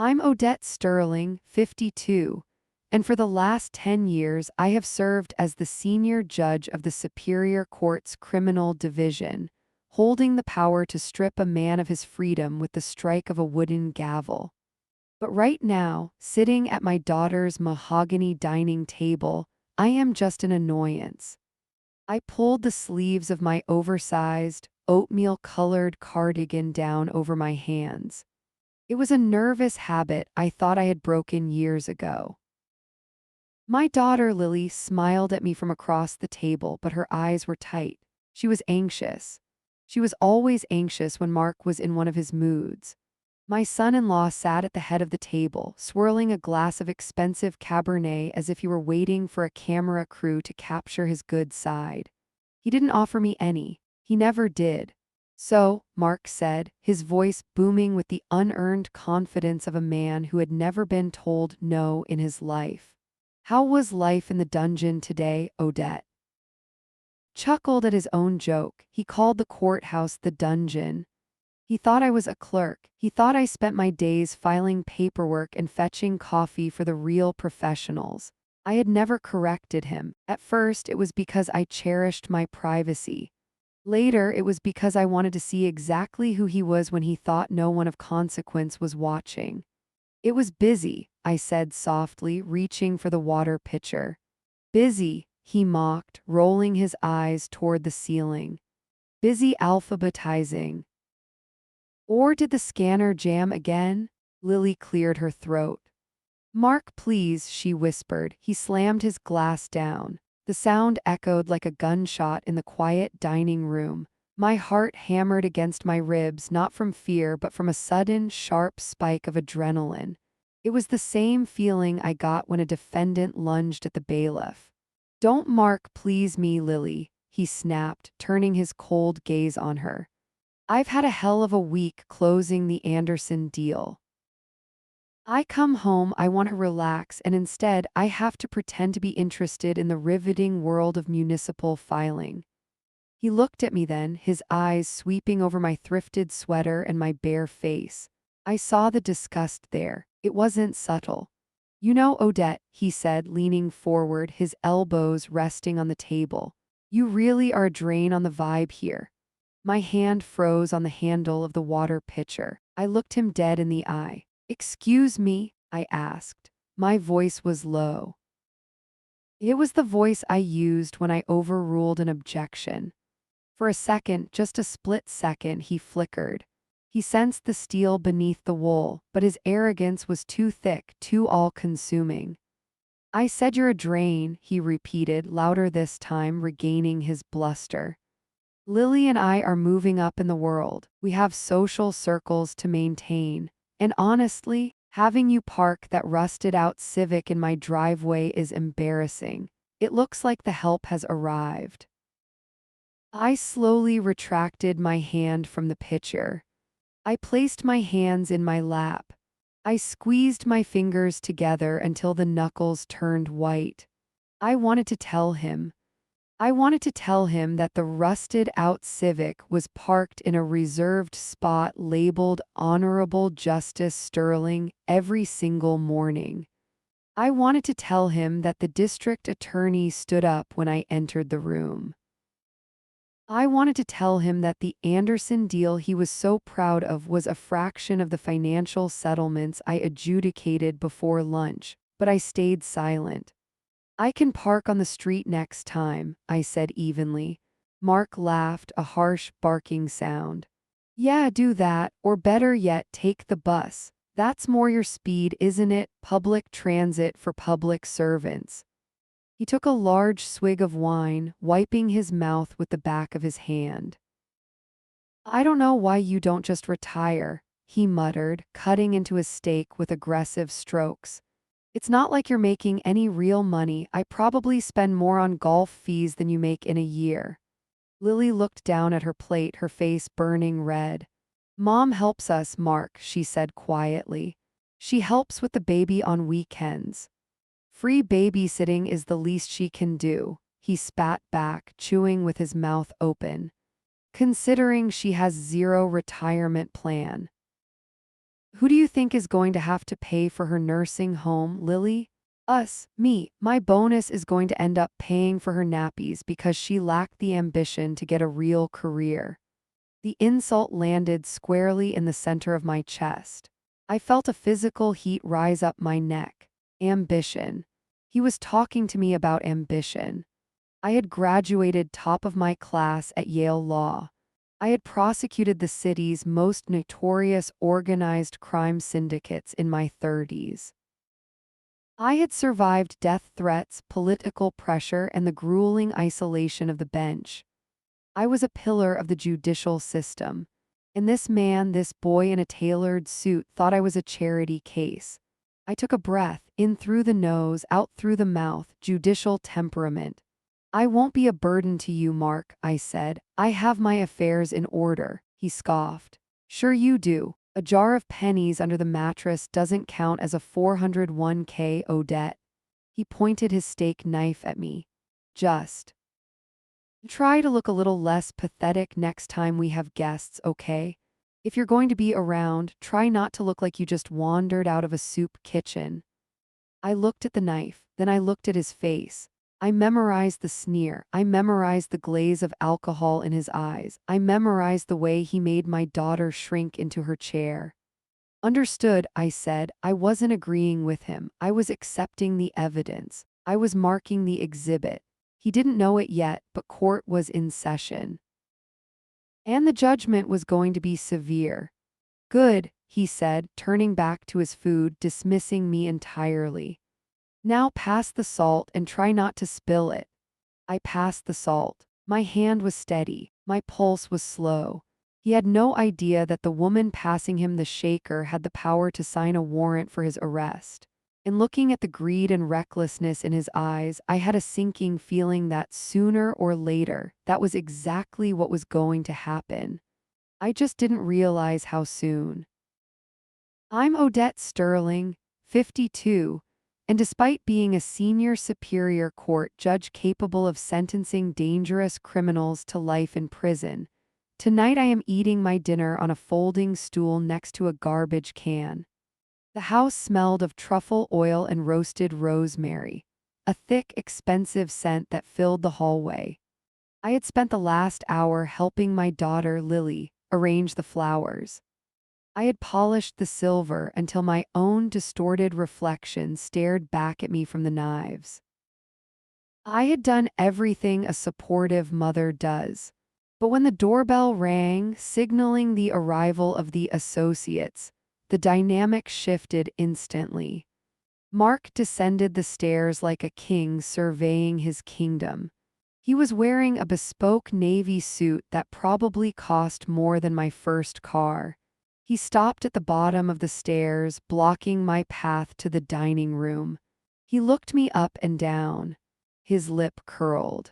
I'm Odette Sterling, 52, and for the last 10 years I have served as the senior judge of the Superior Court's Criminal Division, holding the power to strip a man of his freedom with the strike of a wooden gavel. But right now, sitting at my daughter's mahogany dining table, I am just an annoyance. I pulled the sleeves of my oversized, oatmeal-colored cardigan down over my hands. It was a nervous habit I thought I had broken years ago. My daughter Lily smiled at me from across the table, but her eyes were tight. She was anxious. She was always anxious when Mark was in one of his moods. My son-in-law sat at the head of the table, swirling a glass of expensive Cabernet as if he were waiting for a camera crew to capture his good side. He didn't offer me any. He never did. So, Mark said, his voice booming with the unearned confidence of a man who had never been told no in his life. How was life in the dungeon today, Odette? Chuckled at his own joke. He called the courthouse the dungeon. He thought I was a clerk. He thought I spent my days filing paperwork and fetching coffee for the real professionals. I had never corrected him. At first, it was because I cherished my privacy. Later, it was because I wanted to see exactly who he was when he thought no one of consequence was watching. It was busy, I said softly, reaching for the water pitcher. Busy, he mocked, rolling his eyes toward the ceiling. Busy alphabetizing. Or did the scanner jam again? Lily cleared her throat. Mark, please, she whispered. He slammed his glass down. The sound echoed like a gunshot in the quiet dining room. My heart hammered against my ribs, not from fear but from a sudden, sharp spike of adrenaline. It was the same feeling I got when a defendant lunged at the bailiff. Don't Mark please me, Lily, he snapped, turning his cold gaze on her. I've had a hell of a week closing the Anderson deal. I come home, I want to relax, and instead I have to pretend to be interested in the riveting world of municipal filing. He looked at me then, his eyes sweeping over my thrifted sweater and my bare face. I saw the disgust there. It wasn't subtle. You know, Odette, he said, leaning forward, his elbows resting on the table. You really are a drain on the vibe here. My hand froze on the handle of the water pitcher. I looked him dead in the eye. Excuse me, I asked. My voice was low. It was the voice I used when I overruled an objection. For a second, just a split second, he flickered. He sensed the steel beneath the wool, but his arrogance was too thick, too all-consuming. I said you're a drain, he repeated, louder this time, regaining his bluster. Lily and I are moving up in the world. We have social circles to maintain. And honestly, having you park that rusted-out Civic in my driveway is embarrassing. It looks like the help has arrived. I slowly retracted my hand from the pitcher. I placed my hands in my lap. I squeezed my fingers together until the knuckles turned white. I wanted to tell him. I wanted to tell him that the rusted-out Civic was parked in a reserved spot labeled Honorable Justice Sterling every single morning. I wanted to tell him that the district attorney stood up when I entered the room. I wanted to tell him that the Anderson deal he was so proud of was a fraction of the financial settlements I adjudicated before lunch, but I stayed silent. I can park on the street next time, I said evenly. Mark laughed, a harsh barking sound. Yeah, do that, or better yet, take the bus. That's more your speed, isn't it? Public transit for public servants. He took a large swig of wine, wiping his mouth with the back of his hand. I don't know why you don't just retire, he muttered, cutting into his steak with aggressive strokes. It's not like you're making any real money. I probably spend more on golf fees than you make in a year. Lily looked down at her plate, her face burning red. Mom helps us, Mark, she said quietly. She helps with the baby on weekends. Free babysitting is the least she can do, he spat back, chewing with his mouth open. Considering she has zero retirement plan. Who do you think is going to have to pay for her nursing home, Lily? Us, me. My bonus is going to end up paying for her nappies because she lacked the ambition to get a real career. The insult landed squarely in the center of my chest. I felt a physical heat rise up my neck. Ambition. He was talking to me about ambition. I had graduated top of my class at Yale Law. I had prosecuted the city's most notorious organized crime syndicates in my 30s. I had survived death threats, political pressure, and the grueling isolation of the bench. I was a pillar of the judicial system. And this man, this boy in a tailored suit, thought I was a charity case. I took a breath, in through the nose, out through the mouth, judicial temperament. I won't be a burden to you, Mark, I said. I have my affairs in order, he scoffed. Sure you do. A jar of pennies under the mattress doesn't count as a 401k, Odette. He pointed his steak knife at me. Just try to look a little less pathetic next time we have guests, okay? If you're going to be around, try not to look like you just wandered out of a soup kitchen. I looked at the knife, then I looked at his face. I memorized the sneer. I memorized the glaze of alcohol in his eyes. I memorized the way he made my daughter shrink into her chair. Understood, I said. I wasn't agreeing with him. I was accepting the evidence. I was marking the exhibit. He didn't know it yet, but court was in session. And the judgment was going to be severe. Good, he said, turning back to his food, dismissing me entirely. Now pass the salt and try not to spill it. I passed the salt. My hand was steady. My pulse was slow. He had no idea that the woman passing him the shaker had the power to sign a warrant for his arrest. And looking at the greed and recklessness in his eyes, I had a sinking feeling that sooner or later, that was exactly what was going to happen. I just didn't realize how soon. I'm Odette Sterling, 52. And despite being a senior superior court judge capable of sentencing dangerous criminals to life in prison, tonight I am eating my dinner on a folding stool next to a garbage can. The house smelled of truffle oil and roasted rosemary, a thick, expensive scent that filled the hallway. I had spent the last hour helping my daughter, Lily, arrange the flowers. I had polished the silver until my own distorted reflection stared back at me from the knives. I had done everything a supportive mother does. But when the doorbell rang, signaling the arrival of the associates, the dynamic shifted instantly. Mark descended the stairs like a king surveying his kingdom. He was wearing a bespoke navy suit that probably cost more than my first car. He stopped at the bottom of the stairs, blocking my path to the dining room. He looked me up and down. His lip curled.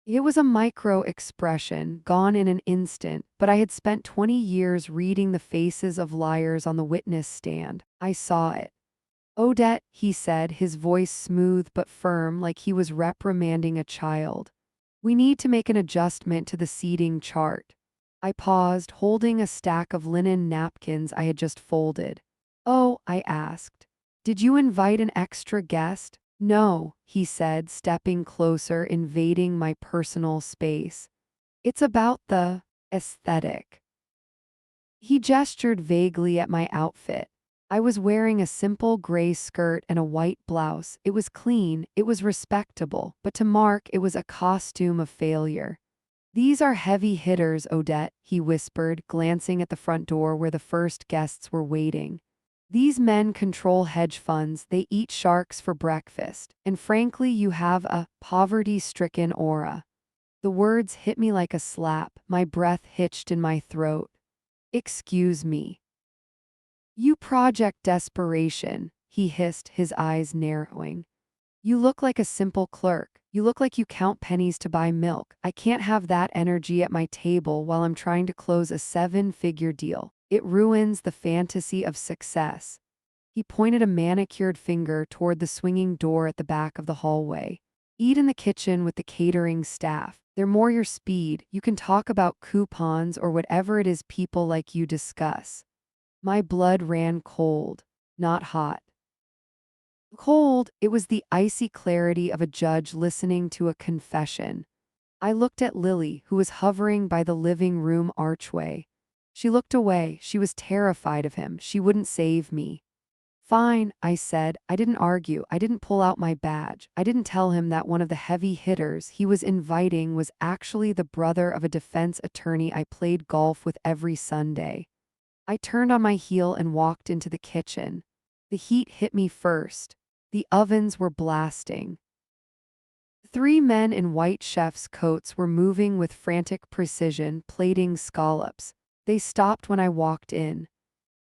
It was a micro-expression, gone in an instant, but I had spent 20 years reading the faces of liars on the witness stand. I saw it. Odette, he said, his voice smooth but firm like he was reprimanding a child. We need to make an adjustment to the seating chart. I paused, holding a stack of linen napkins I had just folded. Oh, I asked. Did you invite an extra guest? No, he said, stepping closer, invading my personal space. It's about the aesthetic. He gestured vaguely at my outfit. I was wearing a simple gray skirt and a white blouse. It was clean, it was respectable, but to Mark it was a costume of failure. These are heavy hitters, Odette, he whispered, glancing at the front door where the first guests were waiting. These men control hedge funds, they eat sharks for breakfast, and frankly you have a poverty-stricken aura. The words hit me like a slap, my breath hitched in my throat. Excuse me. You project desperation, he hissed, his eyes narrowing. You look like a simple clerk. You look like you count pennies to buy milk. I can't have that energy at my table while I'm trying to close a 7-figure deal. It ruins the fantasy of success. He pointed a manicured finger toward the swinging door at the back of the hallway. Eat in the kitchen with the catering staff. They're more your speed. You can talk about coupons or whatever it is people like you discuss. My blood ran cold, not hot. Cold, it was the icy clarity of a judge listening to a confession. I looked at Lily, who was hovering by the living room archway. She looked away. She was terrified of him. She wouldn't save me. Fine, I said. I didn't argue. I didn't pull out my badge. I didn't tell him that one of the heavy hitters he was inviting was actually the brother of a defense attorney I played golf with every Sunday. I turned on my heel and walked into the kitchen. The heat hit me first. The ovens were blasting. Three men in white chef's coats were moving with frantic precision, plating scallops. They stopped when I walked in.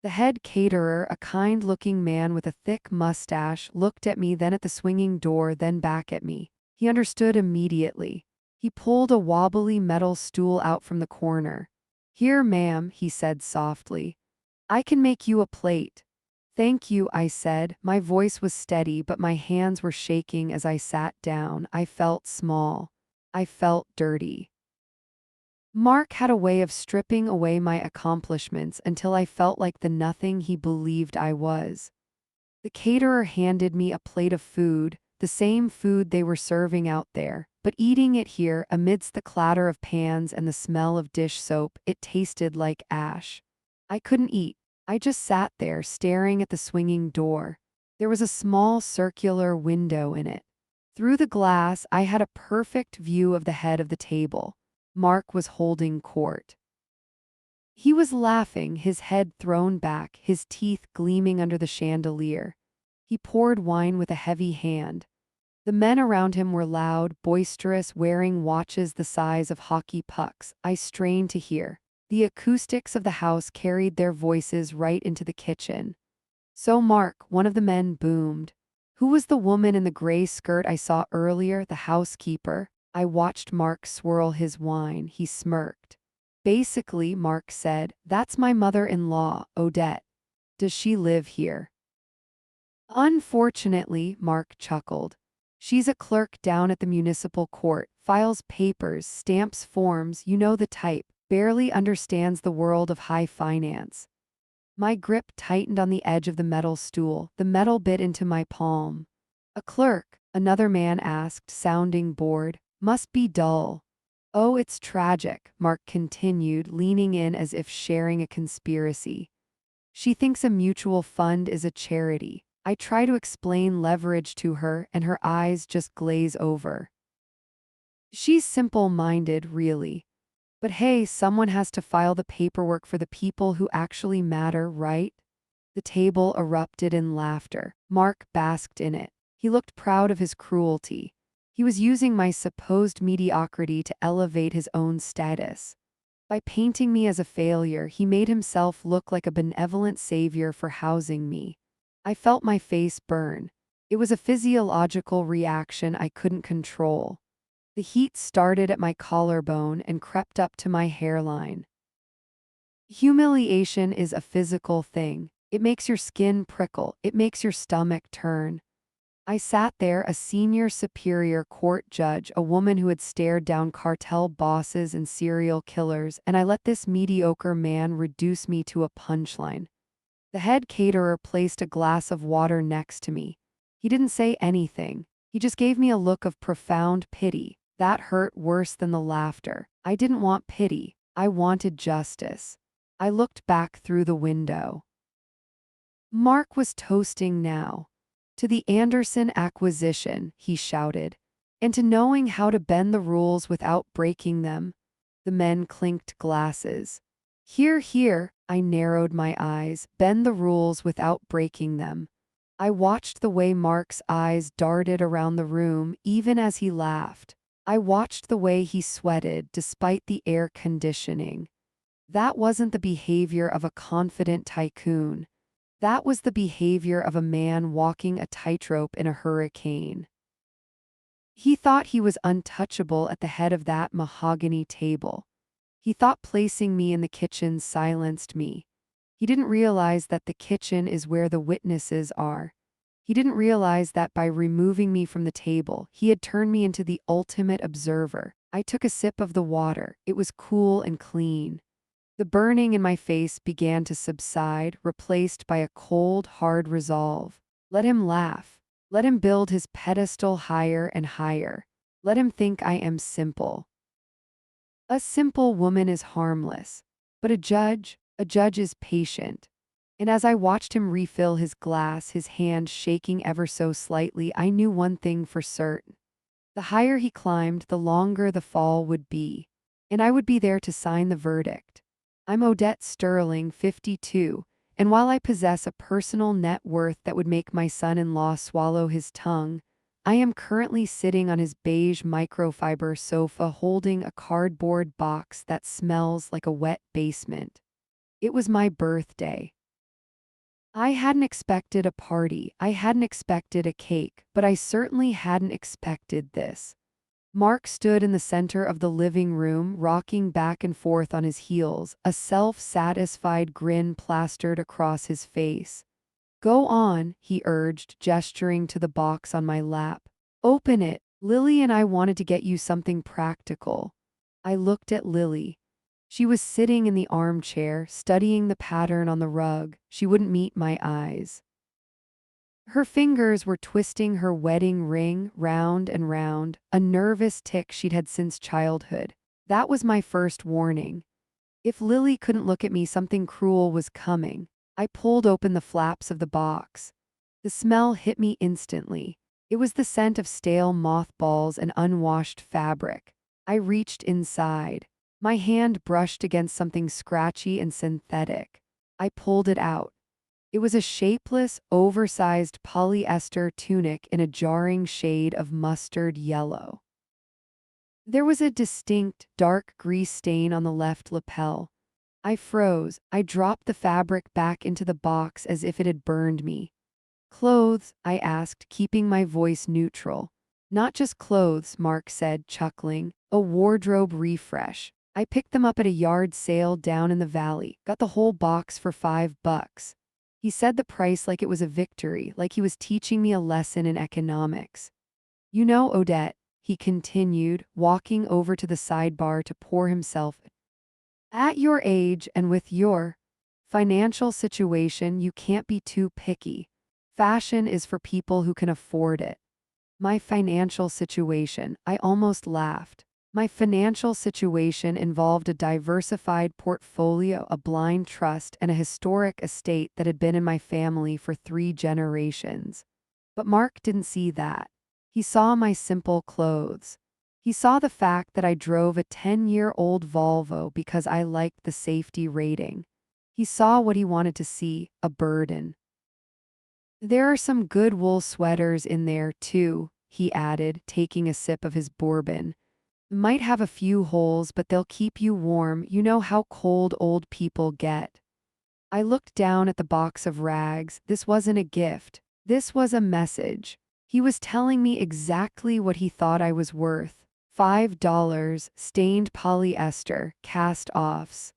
The head caterer, a kind-looking man with a thick mustache, looked at me, then at the swinging door, then back at me. He understood immediately. He pulled a wobbly metal stool out from the corner. "Here, ma'am," he said softly. "I can make you a plate." "Thank you," I said. My voice was steady, but my hands were shaking as I sat down. I felt small. I felt dirty. Mark had a way of stripping away my accomplishments until I felt like the nothing he believed I was. The caterer handed me a plate of food, the same food they were serving out there, but eating it here, amidst the clatter of pans and the smell of dish soap, it tasted like ash. I couldn't eat. I just sat there staring at the swinging door. There was a small circular window in it. Through the glass, I had a perfect view of the head of the table. Mark was holding court. He was laughing, his head thrown back, his teeth gleaming under the chandelier. He poured wine with a heavy hand. The men around him were loud, boisterous, wearing watches the size of hockey pucks. I strained to hear. The acoustics of the house carried their voices right into the kitchen. "So Mark," one of the men boomed. "Who was the woman in the gray skirt I saw earlier, the housekeeper?" I watched Mark swirl his wine. He smirked. "Basically," Mark said, "that's my mother-in-law, Odette. Does she live here?" "Unfortunately," Mark chuckled. "She's a clerk down at the municipal court, files papers, stamps forms, you know the type, barely understands the world of high finance." My grip tightened on the edge of the metal stool. The metal bit into my palm. "A clerk?" another man asked, sounding bored. "Must be dull." "Oh, it's tragic," Mark continued, leaning in as if sharing a conspiracy. "She thinks a mutual fund is a charity. I try to explain leverage to her, and her eyes just glaze over. She's simple-minded, really. But hey, someone has to file the paperwork for the people who actually matter, right?" The table erupted in laughter. Mark basked in it. He looked proud of his cruelty. He was using my supposed mediocrity to elevate his own status. By painting me as a failure, he made himself look like a benevolent savior for housing me. I felt my face burn. It was a physiological reaction I couldn't control. The heat started at my collarbone and crept up to my hairline. Humiliation is a physical thing. It makes your skin prickle. It makes your stomach turn. I sat there, a senior superior court judge, a woman who had stared down cartel bosses and serial killers, and I let this mediocre man reduce me to a punchline. The head caterer placed a glass of water next to me. He didn't say anything. He just gave me a look of profound pity. That hurt worse than the laughter. I didn't want pity. I wanted justice. I looked back through the window. Mark was toasting now. "To the Anderson acquisition," he shouted, "and to knowing how to bend the rules without breaking them." The men clinked glasses. "Hear, hear," I narrowed my eyes. "Bend the rules without breaking them." I watched the way Mark's eyes darted around the room, even as he laughed. I watched the way he sweated despite the air conditioning. That wasn't the behavior of a confident tycoon. That was the behavior of a man walking a tightrope in a hurricane. He thought he was untouchable at the head of that mahogany table. He thought placing me in the kitchen silenced me. He didn't realize that the kitchen is where the witnesses are. He didn't realize that by removing me from the table, he had turned me into the ultimate observer. I took a sip of the water. It was cool and clean. The burning in my face began to subside, replaced by a cold, hard resolve. Let him laugh. Let him build his pedestal higher and higher. Let him think I am simple. A simple woman is harmless. But a judge is patient. And as I watched him refill his glass, his hand shaking ever so slightly, I knew one thing for certain. The higher he climbed, the longer the fall would be. And I would be there to sign the verdict. I'm Odette Sterling, 52, and while I possess a personal net worth that would make my son-in-law swallow his tongue, I am currently sitting on his beige microfiber sofa holding a cardboard box that smells like a wet basement. It was my birthday. I hadn't expected a party, I hadn't expected a cake, but I certainly hadn't expected this. Mark stood in the center of the living room, rocking back and forth on his heels, a self-satisfied grin plastered across his face. Go on, he urged, gesturing to the box on my lap. Open it. Lily and I wanted to get you something practical. I looked at Lily. She was sitting in the armchair, studying the pattern on the rug. She wouldn't meet my eyes. Her fingers were twisting her wedding ring round and round, a nervous tic she'd had since childhood. That was my first warning. If Lily couldn't look at me, something cruel was coming. I pulled open the flaps of the box. The smell hit me instantly. It was the scent of stale mothballs and unwashed fabric. I reached inside. My hand brushed against something scratchy and synthetic. I pulled it out. It was a shapeless, oversized polyester tunic in a jarring shade of mustard yellow. There was a distinct, dark grease stain on the left lapel. I froze. I dropped the fabric back into the box as if it had burned me. Clothes? I asked, keeping my voice neutral. Not just clothes, Mark said, chuckling. A wardrobe refresh. I picked them up at a yard sale down in the valley. Got the whole box for $5. He said the price like it was a victory, like he was teaching me a lesson in economics. You know, Odette, he continued, walking over to the sidebar to pour himself. At your age and with your financial situation, you can't be too picky. Fashion is for people who can afford it. My financial situation, I almost laughed. My financial situation involved a diversified portfolio, a blind trust, and a historic estate that had been in my family for 3 generations. But Mark didn't see that. He saw my simple clothes. He saw the fact that I drove a 10-year-old Volvo because I liked the safety rating. He saw what he wanted to see, a burden. There are some good wool sweaters in there, too, he added, taking a sip of his bourbon. Might have a few holes, but they'll keep you warm. You know how cold old people get. I looked down at the box of rags. This wasn't a gift. This was a message. He was telling me exactly what he thought I was worth. $5, stained polyester, cast-offs.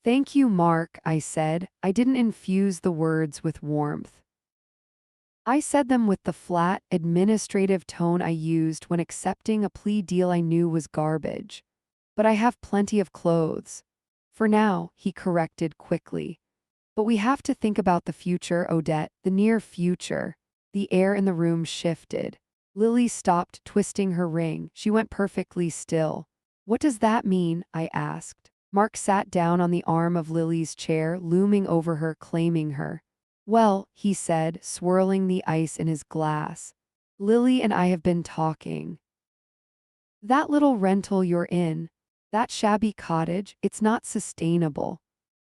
Thank you, Mark, I said. I didn't infuse the words with warmth. I said them with the flat, administrative tone I used when accepting a plea deal I knew was garbage. But I have plenty of clothes. For now, he corrected quickly. But we have to think about the future, Odette, the near future. The air in the room shifted. Lily stopped twisting her ring. She went perfectly still. What does that mean? I asked. Mark sat down on the arm of Lily's chair, looming over her, claiming her. Well, he said, swirling the ice in his glass. Lily and I have been talking. That little rental you're in, that shabby cottage, it's not sustainable.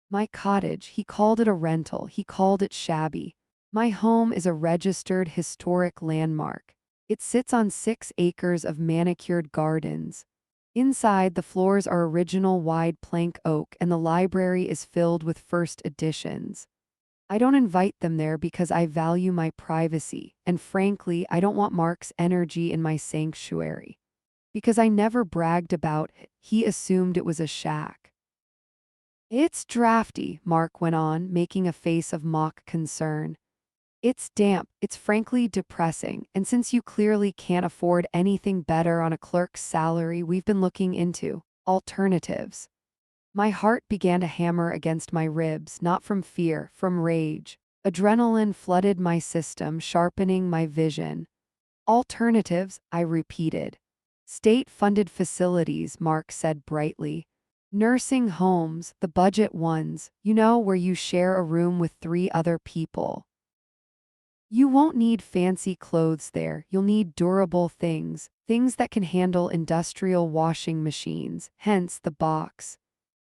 My cottage, he called it a rental, he called it shabby. My home is a registered historic landmark. It sits on 6 acres of manicured gardens. Inside, the floors are original wide plank oak and the library is filled with first editions. I don't invite them there because I value my privacy, and frankly, I don't want Mark's energy in my sanctuary. Because I never bragged about it, he assumed it was a shack. It's drafty, Mark went on, making a face of mock concern. It's damp, it's frankly depressing, and since you clearly can't afford anything better on a clerk's salary, we've been looking into alternatives. My heart began to hammer against my ribs, not from fear, from rage. Adrenaline flooded my system, sharpening my vision. Alternatives, I repeated. State-funded facilities, Mark said brightly. Nursing homes, the budget ones, where you share a room with 3 other people. You won't need fancy clothes there, you'll need durable things, things that can handle industrial washing machines, hence the box.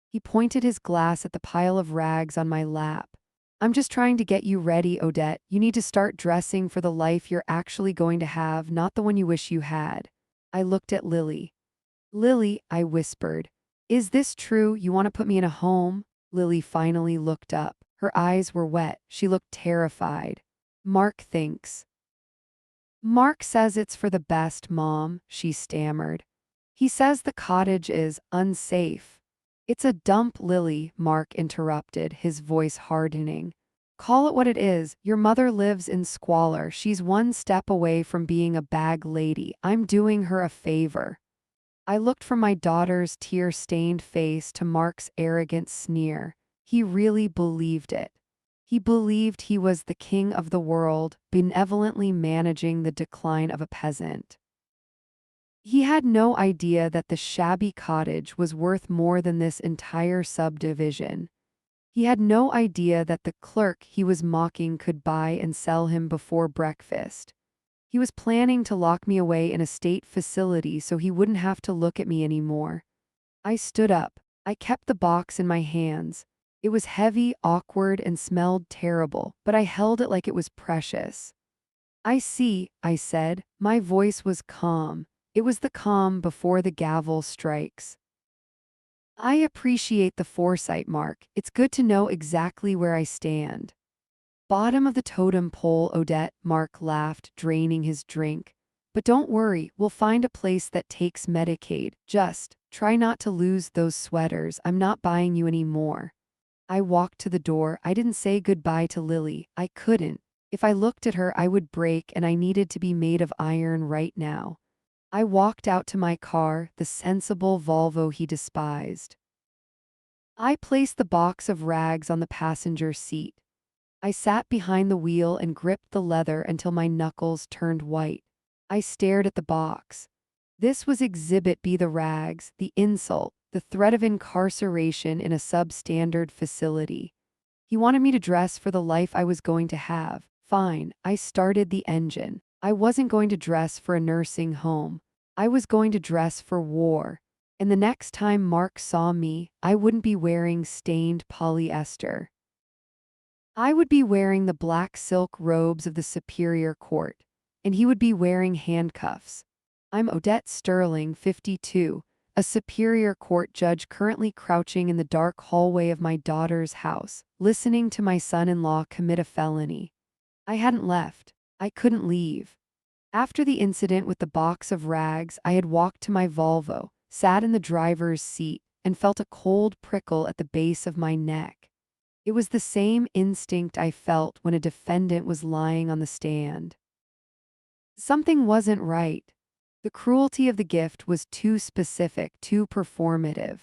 He pointed his glass at the pile of rags on my lap. I'm just trying to get you ready, Odette. You need to start dressing for the life you're actually going to have, not the one you wish you had. I looked at Lily. Lily, I whispered. Is this true? You want to put me in a home? Lily finally looked up. Her eyes were wet. She looked terrified. Mark thinks. Mark says it's for the best, Mom, she stammered. He says the cottage is unsafe. It's a dump, Lily, Mark interrupted, his voice hardening. Call it what it is. Your mother lives in squalor. She's one step away from being a bag lady. I'm doing her a favor. I looked from my daughter's tear-stained face to Mark's arrogant sneer. He really believed it. He believed he was the king of the world, benevolently managing the decline of a peasant. He had no idea that the shabby cottage was worth more than this entire subdivision. He had no idea that the clerk he was mocking could buy and sell him before breakfast. He was planning to lock me away in a state facility so he wouldn't have to look at me anymore. I stood up. I kept the box in my hands. It was heavy, awkward, and smelled terrible, but I held it like it was precious. I see, I said. My voice was calm. It was the calm before the gavel strikes. I appreciate the foresight, Mark. It's good to know exactly where I stand. Bottom of the totem pole, Odette, Mark laughed, draining his drink. But don't worry, we'll find a place that takes Medicaid. Just try not to lose those sweaters. I'm not buying you any more. I walked to the door. I didn't say goodbye to Lily. I couldn't. If I looked at her, I would break, and I needed to be made of iron right now. I walked out to my car, the sensible Volvo he despised. I placed the box of rags on the passenger seat. I sat behind the wheel and gripped the leather until my knuckles turned white. I stared at the box. This was Exhibit B, the rags, the insult, the threat of incarceration in a substandard facility. He wanted me to dress for the life I was going to have. Fine, I started the engine. I wasn't going to dress for a nursing home. I was going to dress for war. And the next time Mark saw me, I wouldn't be wearing stained polyester. I would be wearing the black silk robes of the Superior Court, and he would be wearing handcuffs. I'm Odette Sterling, 52, a Superior Court judge currently crouching in the dark hallway of my daughter's house, listening to my son-in-law commit a felony. I hadn't left. I couldn't leave. After the incident with the box of rags, I had walked to my Volvo, sat in the driver's seat, and felt a cold prickle at the base of my neck. It was the same instinct I felt when a defendant was lying on the stand. Something wasn't right. The cruelty of the gift was too specific, too performative.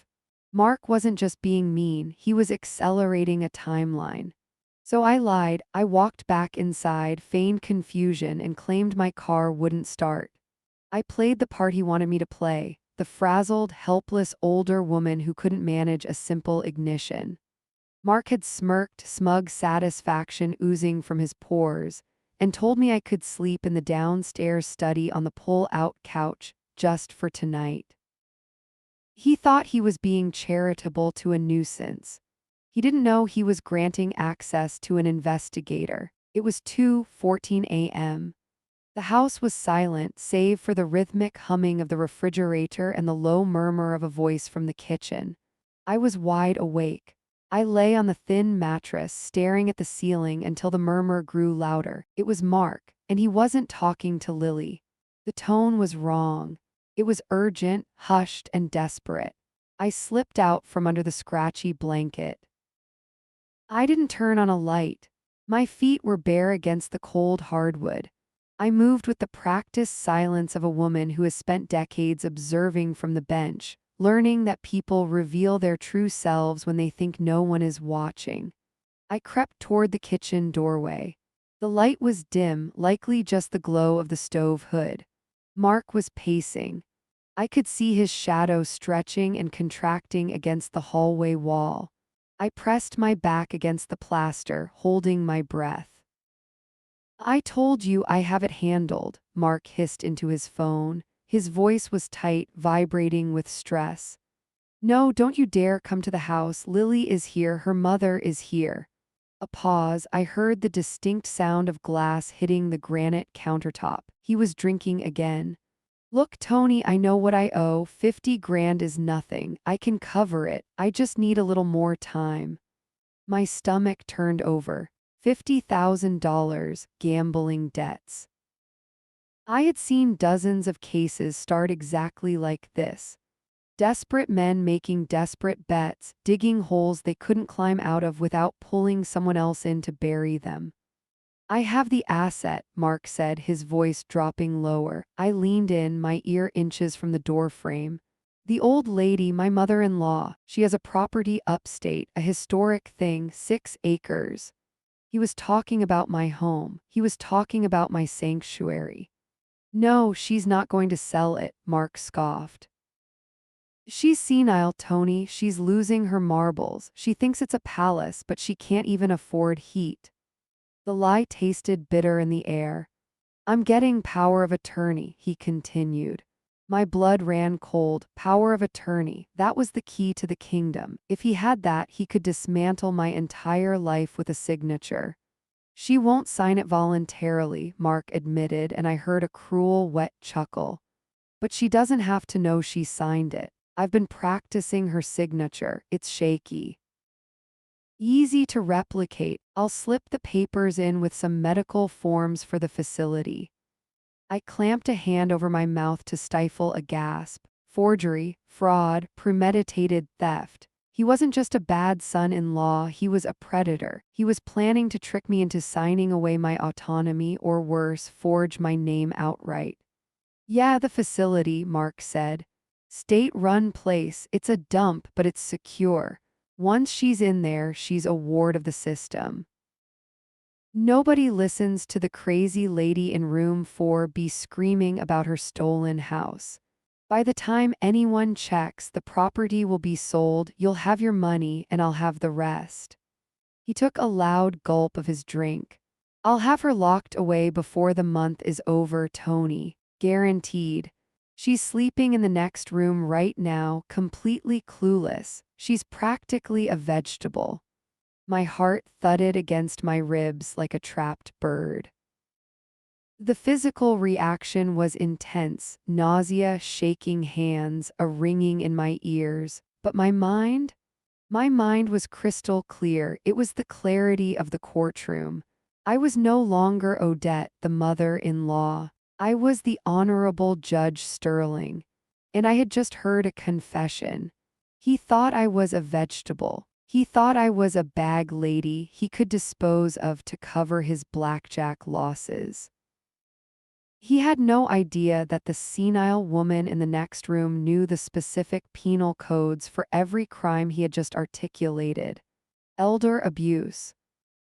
Mark wasn't just being mean, he was accelerating a timeline. So I lied. I walked back inside, feigned confusion, and claimed my car wouldn't start. I played the part he wanted me to play, the frazzled, helpless older woman who couldn't manage a simple ignition. Mark had smirked, smug satisfaction oozing from his pores, and told me I could sleep in the downstairs study on the pull-out couch just for tonight. He thought he was being charitable to a nuisance. He didn't know he was granting access to an investigator. It was 2:14 a.m. The house was silent, save for the rhythmic humming of the refrigerator and the low murmur of a voice from the kitchen. I was wide awake. I lay on the thin mattress, staring at the ceiling until the murmur grew louder. It was Mark, and he wasn't talking to Lily. The tone was wrong. It was urgent, hushed, and desperate. I slipped out from under the scratchy blanket. I didn't turn on a light. My feet were bare against the cold hardwood. I moved with the practiced silence of a woman who has spent decades observing from the bench, learning that people reveal their true selves when they think no one is watching. I crept toward the kitchen doorway. The light was dim, likely just the glow of the stove hood. Mark was pacing. I could see his shadow stretching and contracting against the hallway wall. I pressed my back against the plaster, holding my breath. "I told you I have it handled," Mark hissed into his phone. His voice was tight, vibrating with stress. "No, don't you dare come to the house. Lily is here. Her mother is here." A pause. I heard the distinct sound of glass hitting the granite countertop. He was drinking again. "Look, Tony, I know what I owe. 50 grand is nothing. I can cover it. I just need a little more time." My stomach turned over. $50,000, gambling debts. I had seen dozens of cases start exactly like this. Desperate men making desperate bets, digging holes they couldn't climb out of without pulling someone else in to bury them. "I have the asset," Mark said, his voice dropping lower. I leaned in, my ear inches from the doorframe. "The old lady, my mother-in-law, she has a property upstate, a historic thing, 6 acres. He was talking about my home. He was talking about my sanctuary. "No, she's not going to sell it," Mark scoffed. "She's senile, Tony. She's losing her marbles. She thinks it's a palace, but she can't even afford heat." The lie tasted bitter in the air. "I'm getting power of attorney," he continued. My blood ran cold. Power of attorney. That was the key to the kingdom. If he had that, he could dismantle my entire life with a signature. "She won't sign it voluntarily," Mark admitted, and I heard a cruel, wet chuckle. "But she doesn't have to know she signed it. I've been practicing her signature. It's shaky. Easy to replicate. I'll slip the papers in with some medical forms for the facility." I clamped a hand over my mouth to stifle a gasp. Forgery, fraud, premeditated theft. He wasn't just a bad son-in-law, he was a predator. He was planning to trick me into signing away my autonomy or worse, forge my name outright. "Yeah, the facility," Mark said. "State-run place. It's a dump, but it's secure. Once she's in there, she's a ward of the system. Nobody listens to the crazy lady in room 4B screaming about her stolen house. By the time anyone checks, the property will be sold, you'll have your money, and I'll have the rest." He took a loud gulp of his drink. "I'll have her locked away before the month is over, Tony. Guaranteed. She's sleeping in the next room right now, completely clueless. She's practically a vegetable." My heart thudded against my ribs like a trapped bird. The physical reaction was intense, nausea, shaking hands, a ringing in my ears. But my mind? My mind was crystal clear. It was the clarity of the courtroom. I was no longer Odette, the mother-in-law. I was the Honorable Judge Sterling. And I had just heard a confession. He thought I was a vegetable. He thought I was a bag lady he could dispose of to cover his blackjack losses. He had no idea that the senile woman in the next room knew the specific penal codes for every crime he had just articulated. Elder abuse,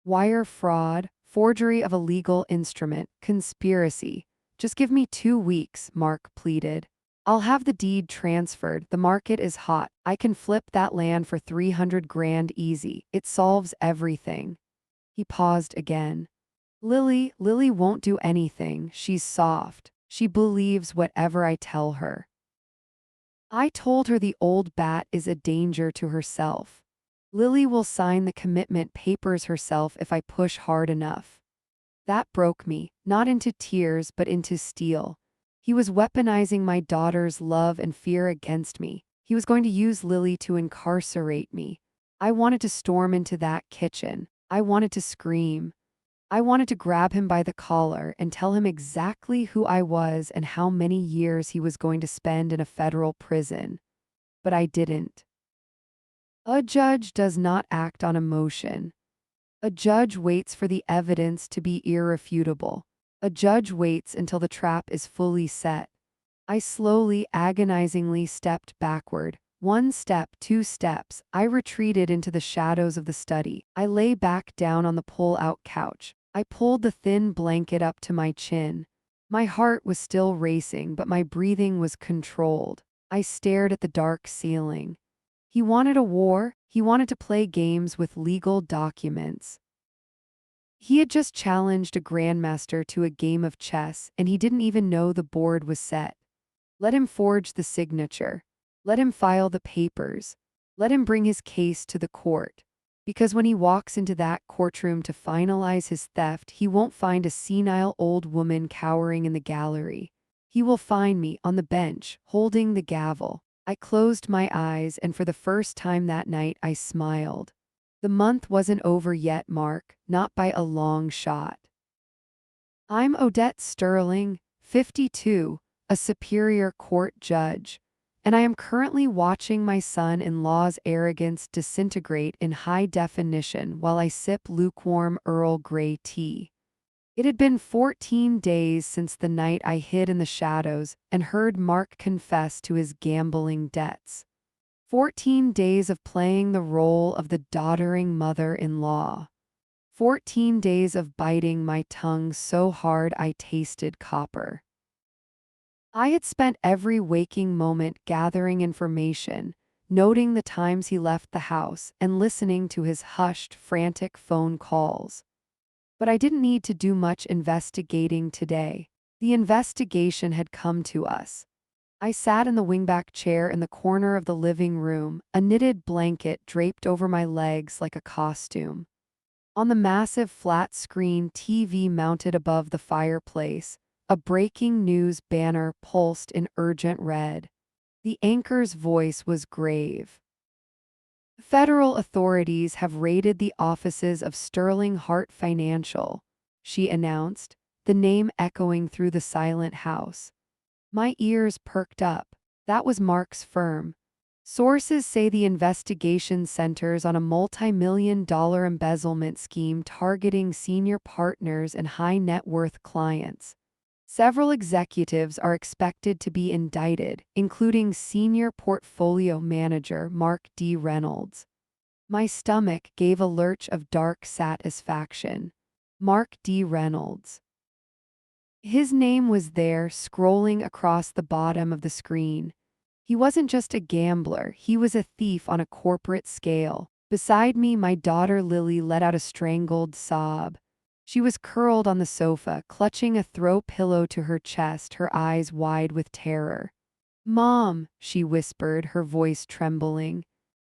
wire fraud, forgery of a legal instrument, conspiracy. "Just give me 2 weeks," Mark pleaded. "I'll have the deed transferred. The market is hot. I can flip that land for 300 grand easy. It solves everything." He paused again. Lily won't do anything. She's soft. She believes whatever I tell her." I told her the old bat is a danger to herself. "Lily will sign the commitment papers herself if I push hard enough." That broke me, not into tears but into steel. He was weaponizing my daughter's love and fear against me. He was going to use Lily to incarcerate me. I wanted to storm into that kitchen. I wanted to scream. I wanted to grab him by the collar and tell him exactly who I was and how many years he was going to spend in a federal prison. But I didn't. A judge does not act on emotion. A judge waits for the evidence to be irrefutable. A judge waits until the trap is fully set. I slowly, agonizingly stepped backward. One step, two steps, I retreated into the shadows of the study. I lay back down on the pull-out couch. I pulled the thin blanket up to my chin. My heart was still racing, but my breathing was controlled. I stared at the dark ceiling. He wanted a war. He wanted to play games with legal documents. He had just challenged a grandmaster to a game of chess, and he didn't even know the board was set. Let him forge the signature. Let him file the papers. Let him bring his case to the court. Because when he walks into that courtroom to finalize his theft, he won't find a senile old woman cowering in the gallery. He will find me on the bench, holding the gavel. I closed my eyes, and for the first time that night I smiled. The month wasn't over yet, Mark, not by a long shot. I'm Odette Sterling, 52, a Superior Court judge, and I am currently watching my son-in-law's arrogance disintegrate in high definition while I sip lukewarm Earl Grey tea. It had been 14 days since the night I hid in the shadows and heard Mark confess to his gambling debts. 14 days of playing the role of the doddering mother-in-law. 14 days of biting my tongue so hard I tasted copper. I had spent every waking moment gathering information, noting the times he left the house and listening to his hushed, frantic phone calls. But I didn't need to do much investigating today. The investigation had come to us. I sat in the wingback chair in the corner of the living room, a knitted blanket draped over my legs like a costume. On the massive flat-screen TV mounted above the fireplace, a breaking news banner pulsed in urgent red. The anchor's voice was grave. Federal authorities have raided the offices of Sterling Hart Financial, she announced, the name echoing through the silent house. My ears perked up. That was Mark's firm. Sources say the investigation centers on a multi-million-dollar embezzlement scheme targeting senior partners and high-net-worth clients. Several executives are expected to be indicted, including senior portfolio manager Mark D. Reynolds. My stomach gave a lurch of dark satisfaction. Mark D. Reynolds. His name was there, scrolling across the bottom of the screen. He wasn't just a gambler, he was a thief on a corporate scale. Beside me, my daughter Lily let out a strangled sob. She was curled on the sofa, clutching a throw pillow to her chest, her eyes wide with terror. "Mom," she whispered, her voice trembling.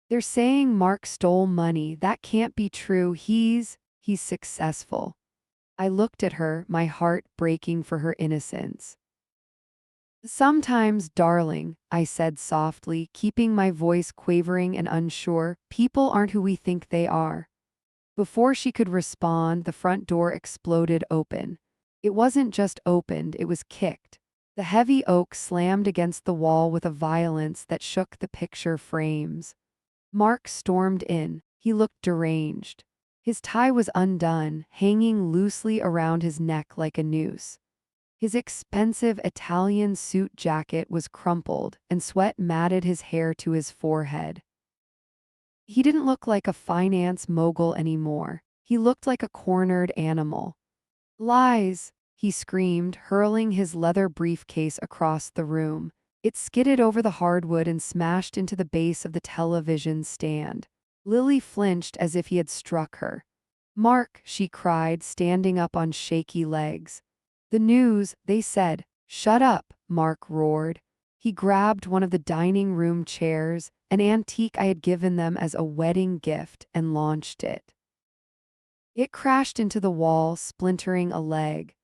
"They're saying Mark stole money. That can't be true. He's successful." I looked at her, my heart breaking for her innocence. "Sometimes, darling," I said softly, keeping my voice quavering and unsure, "people aren't who we think they are." Before she could respond, the front door exploded open. It wasn't just opened, it was kicked. The heavy oak slammed against the wall with a violence that shook the picture frames. Mark stormed in. He looked deranged. His tie was undone, hanging loosely around his neck like a noose. His expensive Italian suit jacket was crumpled, and sweat matted his hair to his forehead. He didn't look like a finance mogul anymore. He looked like a cornered animal. "Lies!" he screamed, hurling his leather briefcase across the room. It skidded over the hardwood and smashed into the base of the television stand. Lily flinched as if he had struck her. "Mark," she cried, standing up on shaky legs. "The news," they said. "Shut up," Mark roared. He grabbed one of the dining room chairs, an antique I had given them as a wedding gift, and launched it. It crashed into the wall, splintering a leg.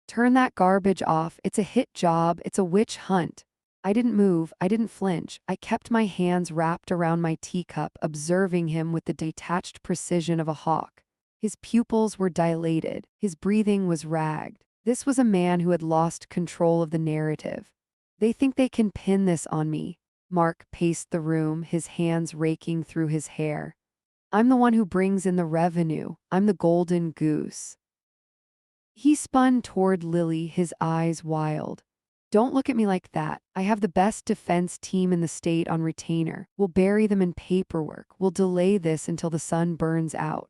"Turn that garbage off. It's a hit job. It's a witch hunt." I didn't move. I didn't flinch. I kept my hands wrapped around my teacup, observing him with the detached precision of a hawk. His pupils were dilated. His breathing was ragged. This was a man who had lost control of the narrative. "They think they can pin this on me." Mark paced the room, his hands raking through his hair. "I'm the one who brings in the revenue. I'm the golden goose." He spun toward Lily, his eyes wild. Don't look at me like that. I have the best defense team in the state on retainer. We'll bury them in paperwork. We'll delay this until the sun burns out.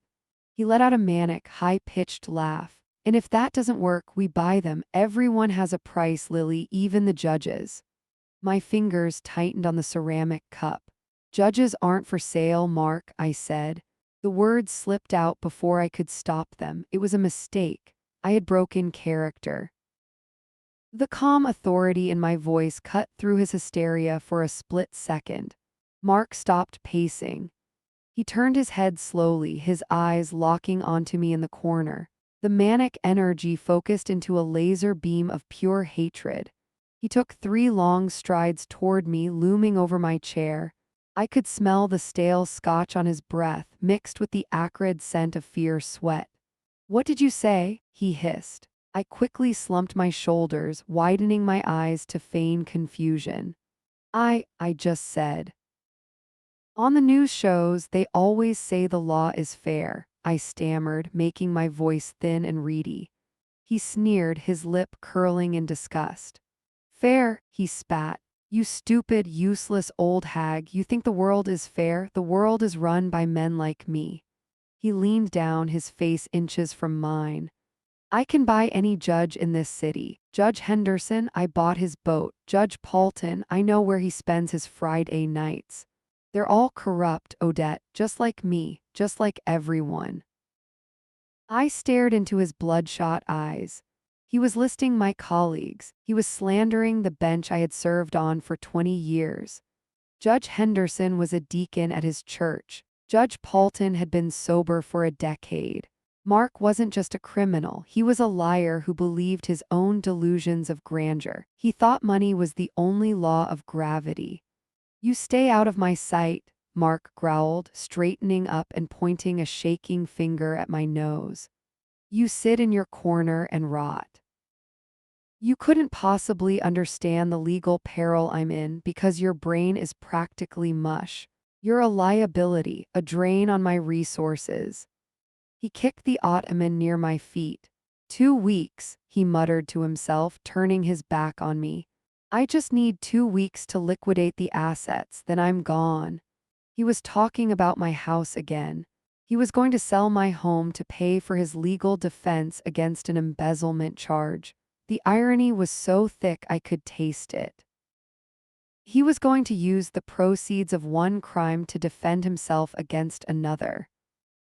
He let out a manic, high-pitched laugh. And if that doesn't work, we buy them. Everyone has a price, Lily, even the judges. My fingers tightened on the ceramic cup. Judges aren't for sale, Mark, I said. The words slipped out before I could stop them. It was a mistake. I had broken character. The calm authority in my voice cut through his hysteria for a split second. Mark stopped pacing. He turned his head slowly, his eyes locking onto me in the corner. The manic energy focused into a laser beam of pure hatred. He took 3 long strides toward me, looming over my chair. I could smell the stale scotch on his breath, mixed with the acrid scent of fierce sweat. "What did you say?" he hissed. I quickly slumped my shoulders, widening my eyes to feign confusion. I just said. On the news shows, they always say the law is fair, I stammered, making my voice thin and reedy. He sneered, his lip curling in disgust. "Fair," he spat. "You stupid, useless old hag, you think the world is fair? The world is run by men like me." He leaned down, his face inches from mine. "I can buy any judge in this city. Judge Henderson, I bought his boat. Judge Paulton, I know where he spends his Friday nights. They're all corrupt, Odette, just like me, just like everyone." I stared into his bloodshot eyes. He was listing my colleagues. He was slandering the bench I had served on for 20 years. Judge Henderson was a deacon at his church. Judge Paulton had been sober for a decade. Mark wasn't just a criminal, he was a liar who believed his own delusions of grandeur. He thought money was the only law of gravity. "You stay out of my sight," Mark growled, straightening up and pointing a shaking finger at my nose. "You sit in your corner and rot. You couldn't possibly understand the legal peril I'm in because your brain is practically mush. You're a liability, a drain on my resources." He kicked the ottoman near my feet. 2 weeks, he muttered to himself, turning his back on me. "I just need 2 weeks to liquidate the assets, then I'm gone." He was talking about my house again. He was going to sell my home to pay for his legal defense against an embezzlement charge. The irony was so thick I could taste it. He was going to use the proceeds of one crime to defend himself against another.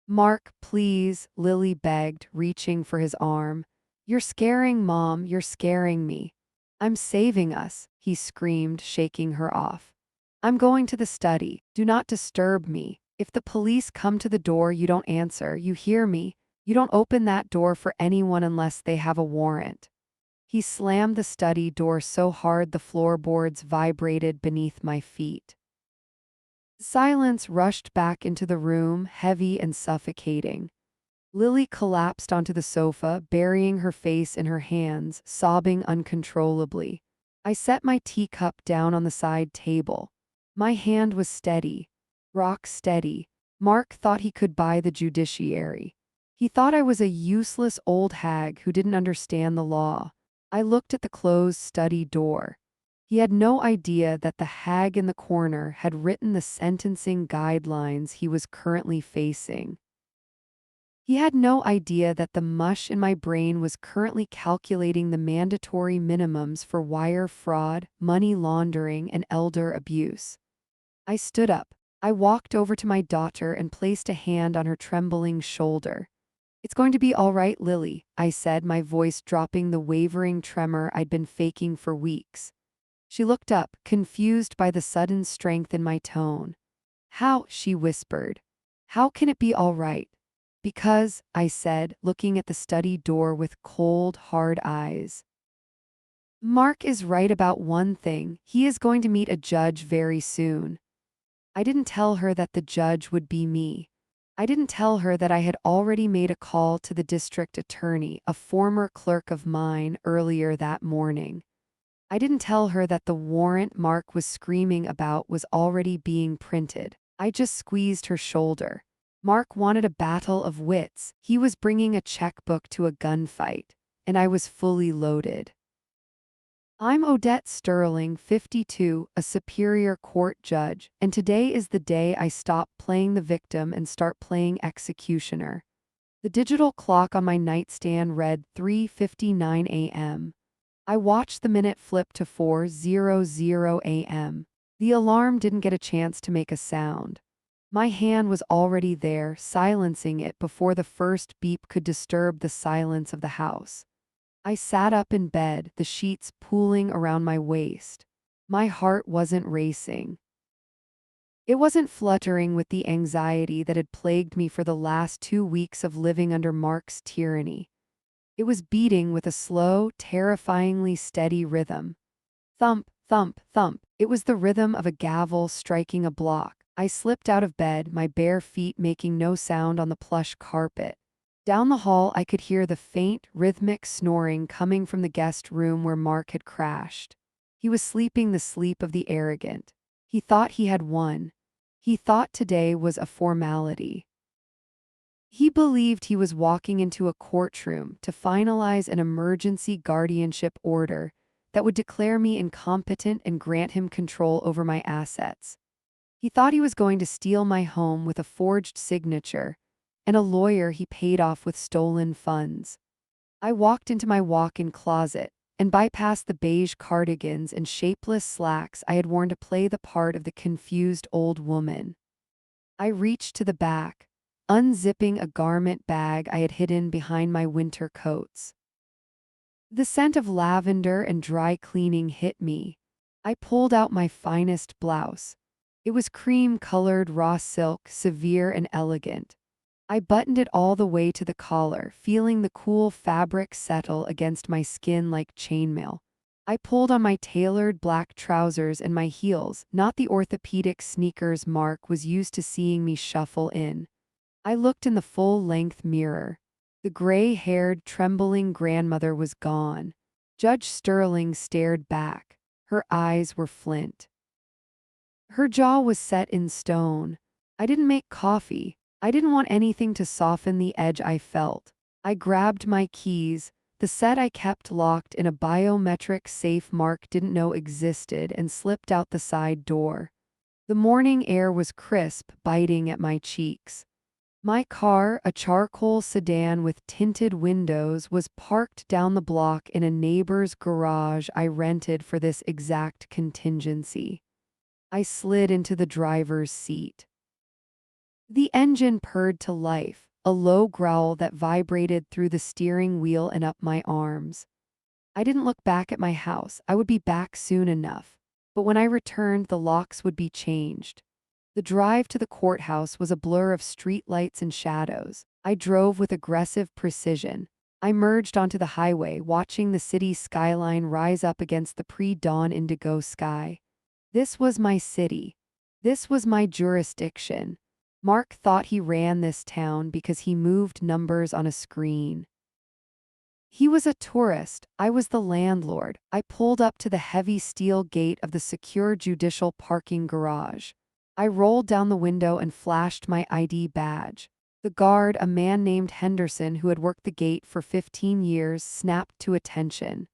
"Mark, please," Lily begged, reaching for his arm. "You're scaring Mom, you're scaring me." "I'm saving us," he screamed, shaking her off. "I'm going to the study. Do not disturb me. If the police come to the door, you don't answer, you hear me? You don't open that door for anyone unless they have a warrant." He slammed the study door so hard the floorboards vibrated beneath my feet. Silence rushed back into the room, heavy and suffocating. Lily collapsed onto the sofa, burying her face in her hands, sobbing uncontrollably. I set my teacup down on the side table. My hand was steady, rock steady. Mark thought he could buy the judiciary. He thought I was a useless old hag who didn't understand the law. I looked at the closed study door. He had no idea that the hag in the corner had written the sentencing guidelines he was currently facing. He had no idea that the mush in my brain was currently calculating the mandatory minimums for wire fraud, money laundering, and elder abuse. I stood up. I walked over to my daughter and placed a hand on her trembling shoulder. "It's going to be all right, Lily," I said, my voice dropping the wavering tremor I'd been faking for weeks. She looked up, confused by the sudden strength in my tone. "How?" she whispered. "How can it be all right?" "Because," I said, looking at the study door with cold, hard eyes. "Mark is right about one thing. He is going to meet a judge very soon." I didn't tell her that the judge would be me. I didn't tell her that I had already made a call to the district attorney, a former clerk of mine, earlier that morning. I didn't tell her that the warrant Mark was screaming about was already being printed. I just squeezed her shoulder. Mark wanted a battle of wits. He was bringing a checkbook to a gunfight, and I was fully loaded. I'm Odette Sterling, 52, a Superior Court judge, and today is the day I stop playing the victim and start playing executioner. The digital clock on my nightstand read 3:59 a.m. I watched the minute flip to 4:00 a.m. The alarm didn't get a chance to make a sound. My hand was already there, silencing it before the first beep could disturb the silence of the house. I sat up in bed, the sheets pooling around my waist. My heart wasn't racing. It wasn't fluttering with the anxiety that had plagued me for the last 2 weeks of living under Mark's tyranny. It was beating with a slow, terrifyingly steady rhythm. Thump, thump, thump. It was the rhythm of a gavel striking a block. I slipped out of bed, my bare feet making no sound on the plush carpet. Down the hall, I could hear the faint, rhythmic snoring coming from the guest room where Mark had crashed. He was sleeping the sleep of the arrogant. He thought he had won. He thought today was a formality. He believed he was walking into a courtroom to finalize an emergency guardianship order that would declare me incompetent and grant him control over my assets. He thought he was going to steal my home with a forged signature and a lawyer he paid off with stolen funds. I walked into my walk-in closet and bypassed the beige cardigans and shapeless slacks I had worn to play the part of the confused old woman. I reached to the back, unzipping a garment bag I had hidden behind my winter coats. The scent of lavender and dry cleaning hit me. I pulled out my finest blouse. It was cream-colored raw silk, severe and elegant. I buttoned it all the way to the collar, feeling the cool fabric settle against my skin like chainmail. I pulled on my tailored black trousers and my heels, not the orthopedic sneakers Mark was used to seeing me shuffle in. I looked in the full-length mirror. The gray-haired, trembling grandmother was gone. Judge Sterling stared back. Her eyes were flint. Her jaw was set in stone. I didn't make coffee. I didn't want anything to soften the edge I felt. I grabbed my keys, the set I kept locked in a biometric safe Mark didn't know existed, and slipped out the side door. The morning air was crisp, biting at my cheeks. My car, a charcoal sedan with tinted windows, was parked down the block in a neighbor's garage I rented for this exact contingency. I slid into the driver's seat. The engine purred to life, a low growl that vibrated through the steering wheel and up my arms. I didn't look back at my house. I would be back soon enough. But when I returned, the locks would be changed. The drive to the courthouse was a blur of streetlights and shadows. I drove with aggressive precision. I merged onto the highway, watching the city's skyline rise up against the pre-dawn indigo sky. This was my city. This was my jurisdiction. Mark thought he ran this town because he moved numbers on a screen. He was a tourist. I was the landlord. I pulled up to the heavy steel gate of the secure judicial parking garage. I rolled down the window and flashed my ID badge. The guard, a man named Henderson who had worked the gate for 15 years, snapped to attention.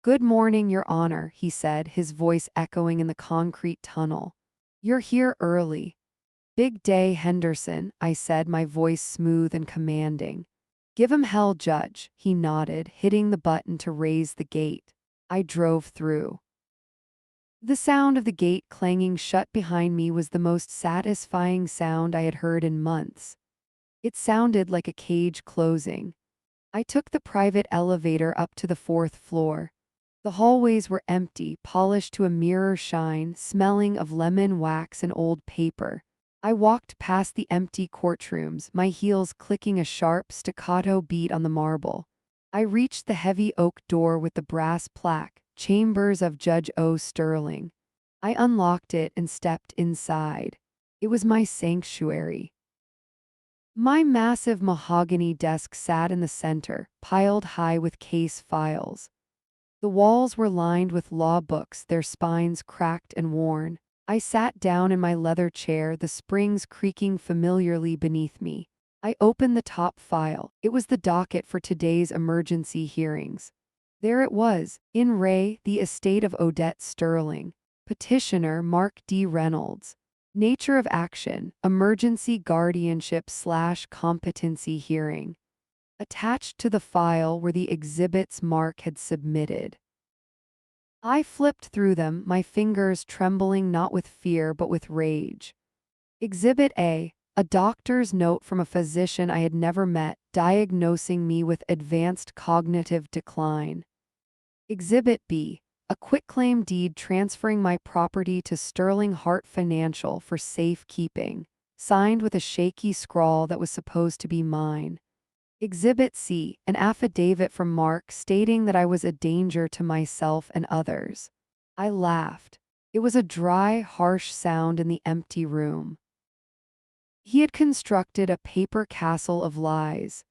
"Good morning, Your Honor," he said, his voice echoing in the concrete tunnel. "You're here early." "Big day, Henderson," I said, my voice smooth and commanding. "Give him hell, Judge," he nodded, hitting the button to raise the gate. I drove through. The sound of the gate clanging shut behind me was the most satisfying sound I had heard in months. It sounded like a cage closing. I took the private elevator up to the 4th floor. The hallways were empty, polished to a mirror shine, smelling of lemon wax and old paper. I walked past the empty courtrooms, my heels clicking a sharp, staccato beat on the marble. I reached the heavy oak door with the brass plaque, "Chambers of Judge O. Sterling." I unlocked it and stepped inside. It was my sanctuary. My massive mahogany desk sat in the center, piled high with case files. The walls were lined with law books, their spines cracked and worn. I sat down in my leather chair, the springs creaking familiarly beneath me. I opened the top file. It was the docket for today's emergency hearings. There it was, in Ray, the estate of Odette Sterling. Petitioner Mark D. Reynolds. Nature of action, emergency guardianship/competency hearing. Attached to the file were the exhibits Mark had submitted. I flipped through them, my fingers trembling not with fear but with rage. Exhibit A doctor's note from a physician I had never met, diagnosing me with advanced cognitive decline. Exhibit B, a quitclaim deed transferring my property to Sterling Hart Financial for safekeeping, signed with a shaky scrawl that was supposed to be mine. Exhibit C, an affidavit from Mark stating that I was a danger to myself and others. I laughed. It was a dry, harsh sound in the empty room. He had constructed a paper castle of lies.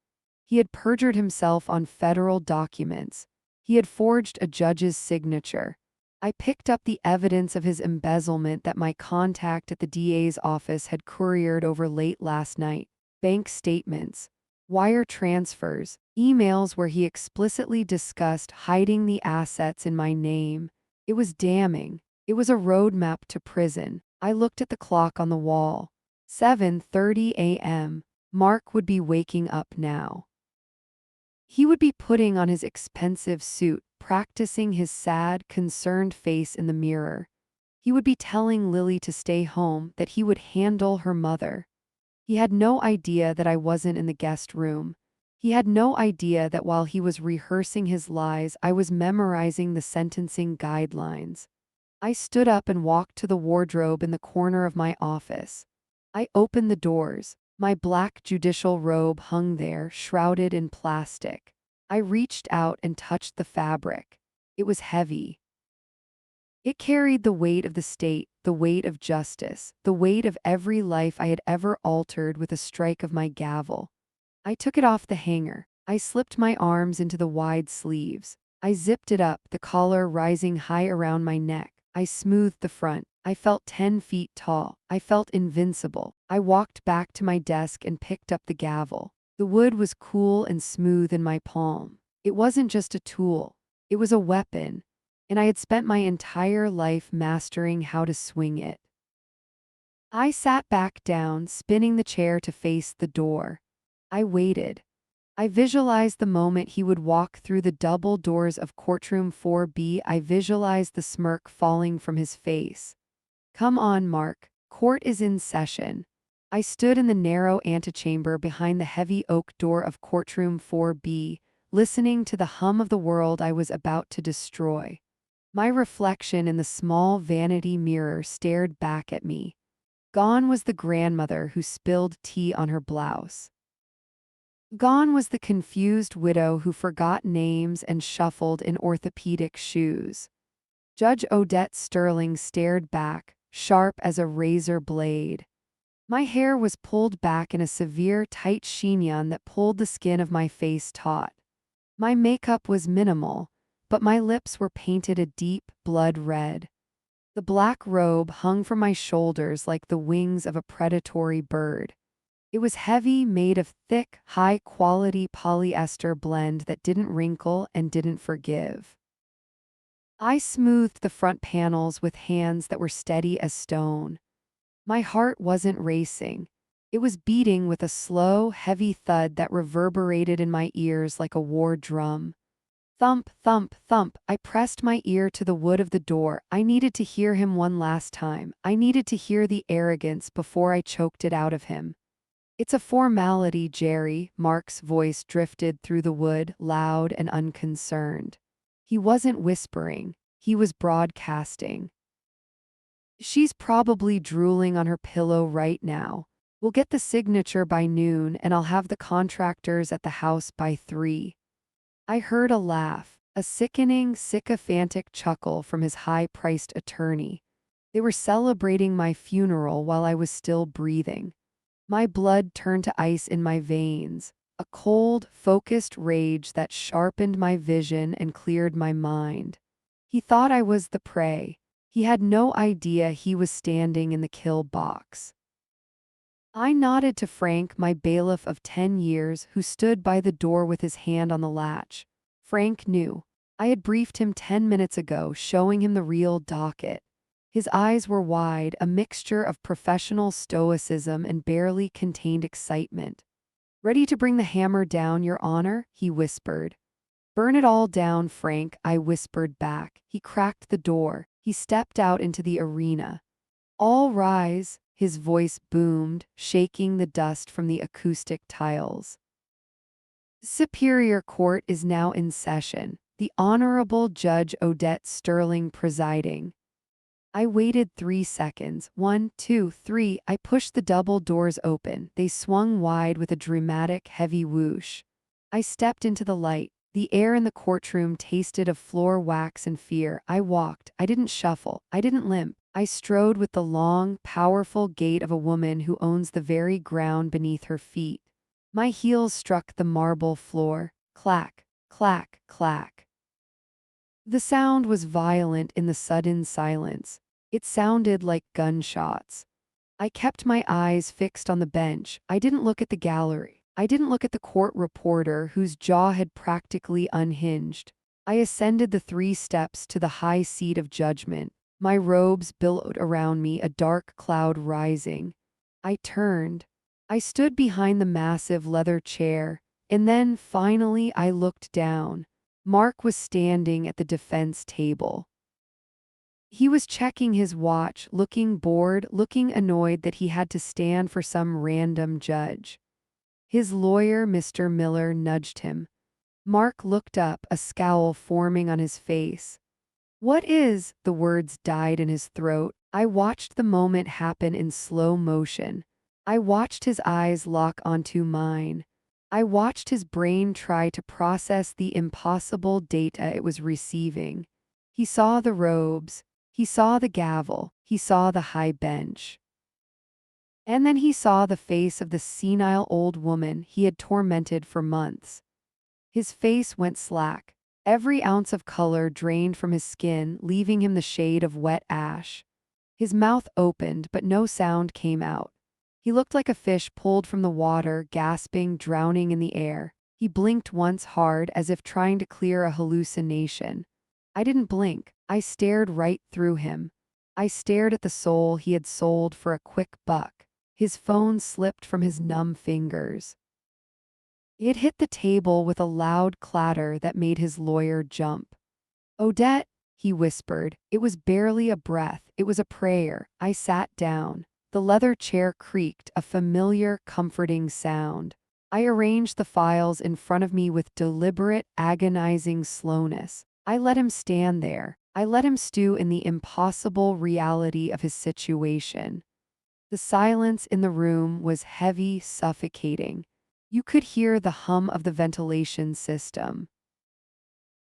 He had perjured himself on federal documents. He had forged a judge's signature. I picked up the evidence of his embezzlement that my contact at the DA's office had couriered over late last night. Bank statements, wire transfers, emails where he explicitly discussed hiding the assets in my name. It was damning. It was a roadmap to prison. I looked at the clock on the wall. 7:30 a.m. Mark would be waking up now. He would be putting on his expensive suit, practicing his sad, concerned face in the mirror. He would be telling Lily to stay home, that he would handle her mother. He had no idea that I wasn't in the guest room. He had no idea that while he was rehearsing his lies, I was memorizing the sentencing guidelines. I stood up and walked to the wardrobe in the corner of my office. I opened the doors. My black judicial robe hung there, shrouded in plastic. I reached out and touched the fabric. It was heavy. It carried the weight of the state, the weight of justice, the weight of every life I had ever altered with a strike of my gavel. I took it off the hanger. I slipped my arms into the wide sleeves. I zipped it up, the collar rising high around my neck. I smoothed the front. I felt 10 feet tall. I felt invincible. I walked back to my desk and picked up the gavel. The wood was cool and smooth in my palm. It wasn't just a tool. It was a weapon, and I had spent my entire life mastering how to swing it. I sat back down, spinning the chair to face the door. I waited. I visualized the moment he would walk through the double doors of Courtroom 4B. I visualized the smirk falling from his face. Come on, Mark. Court is in session. I stood in the narrow antechamber behind the heavy oak door of Courtroom 4B, listening to the hum of the world I was about to destroy. My reflection in the small vanity mirror stared back at me. Gone was the grandmother who spilled tea on her blouse. Gone was the confused widow who forgot names and shuffled in orthopedic shoes. Judge Odette Sterling stared back, sharp as a razor blade. My hair was pulled back in a severe, tight chignon that pulled the skin of my face taut. My makeup was minimal, but my lips were painted a deep blood red. The black robe hung from my shoulders like the wings of a predatory bird. It was heavy, made of thick, high-quality polyester blend that didn't wrinkle and didn't forgive. I smoothed the front panels with hands that were steady as stone. My heart wasn't racing. It was beating with a slow, heavy thud that reverberated in my ears like a war drum. Thump, thump, thump. I pressed my ear to the wood of the door. I needed to hear him one last time. I needed to hear the arrogance before I choked it out of him. It's a formality, Jerry. Mark's voice drifted through the wood, loud and unconcerned. He wasn't whispering. He was broadcasting. She's probably drooling on her pillow right now. We'll get the signature by noon and I'll have the contractors at the house by 3. I heard a laugh, a sickening, sycophantic chuckle from his high-priced attorney. They were celebrating my funeral while I was still breathing. My blood turned to ice in my veins, a cold, focused rage that sharpened my vision and cleared my mind. He thought I was the prey. He had no idea he was standing in the kill box. I nodded to Frank, my bailiff of 10 years, who stood by the door with his hand on the latch. Frank knew. I had briefed him 10 minutes ago, showing him the real docket. His eyes were wide, a mixture of professional stoicism and barely contained excitement. "Ready to bring the hammer down, Your Honor?" he whispered. "Burn it all down, Frank," I whispered back. He cracked the door. He stepped out into the arena. "All rise," his voice boomed, shaking the dust from the acoustic tiles. Superior Court is now in session. The Honorable Judge Odette Sterling presiding. I waited 3 seconds. 1, 2, 3. I pushed the double doors open. They swung wide with a dramatic, heavy whoosh. I stepped into the light. The air in the courtroom tasted of floor wax and fear. I walked. I didn't shuffle. I didn't limp. I strode with the long, powerful gait of a woman who owns the very ground beneath her feet. My heels struck the marble floor. Clack, clack, clack. The sound was violent in the sudden silence. It sounded like gunshots. I kept my eyes fixed on the bench. I didn't look at the gallery. I didn't look at the court reporter whose jaw had practically unhinged. I ascended the 3 steps to the high seat of judgment. My robes billowed around me, a dark cloud rising. I turned. I stood behind the massive leather chair, and then, finally, I looked down. Mark was standing at the defense table. He was checking his watch, looking bored, looking annoyed that he had to stand for some random judge. His lawyer, Mr. Miller, nudged him. Mark looked up, a scowl forming on his face. "What is?" The words died in his throat. I watched the moment happen in slow motion. I watched his eyes lock onto mine. I watched his brain try to process the impossible data it was receiving. He saw the robes. He saw the gavel. He saw the high bench. And then he saw the face of the senile old woman he had tormented for months. His face went slack. Every ounce of color drained from his skin, leaving him the shade of wet ash. His mouth opened, but no sound came out. He looked like a fish pulled from the water, gasping, drowning in the air. He blinked once hard, as if trying to clear a hallucination. I didn't blink. I stared right through him. I stared at the soul he had sold for a quick buck. His phone slipped from his numb fingers. It hit the table with a loud clatter that made his lawyer jump. "Odette," he whispered. It was barely a breath. It was a prayer. I sat down. The leather chair creaked, a familiar, comforting sound. I arranged the files in front of me with deliberate, agonizing slowness. I let him stand there. I let him stew in the impossible reality of his situation. The silence in the room was heavy, suffocating. You could hear the hum of the ventilation system.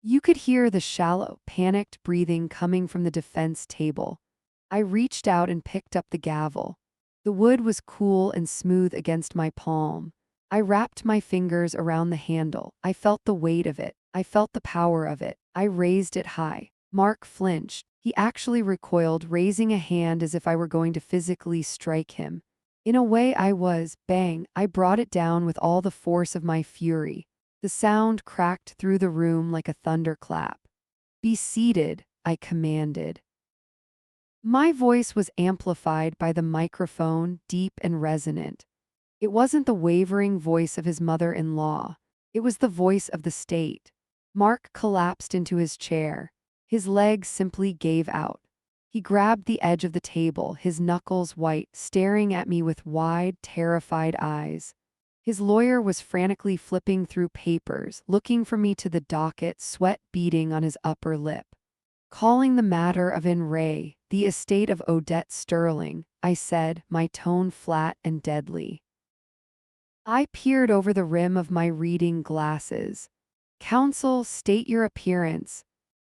You could hear the shallow, panicked breathing coming from the defense table. I reached out and picked up the gavel. The wood was cool and smooth against my palm. I wrapped my fingers around the handle. I felt the weight of it. I felt the power of it. I raised it high. Mark flinched. He actually recoiled, raising a hand as if I were going to physically strike him. In a way I was. Bang! I brought it down with all the force of my fury. The sound cracked through the room like a thunderclap. "Be seated," I commanded. My voice was amplified by the microphone, deep and resonant. It wasn't the wavering voice of his mother-in-law. It was the voice of the state. Mark collapsed into his chair. His legs simply gave out. He grabbed the edge of the table, his knuckles white, staring at me with wide, terrified eyes. His lawyer was frantically flipping through papers, looking from me to the docket, sweat beading on his upper lip. "Calling the matter of in re, the estate of Odette Sterling," I said, my tone flat and deadly. I peered over the rim of my reading glasses. "Counsel, state your appearance."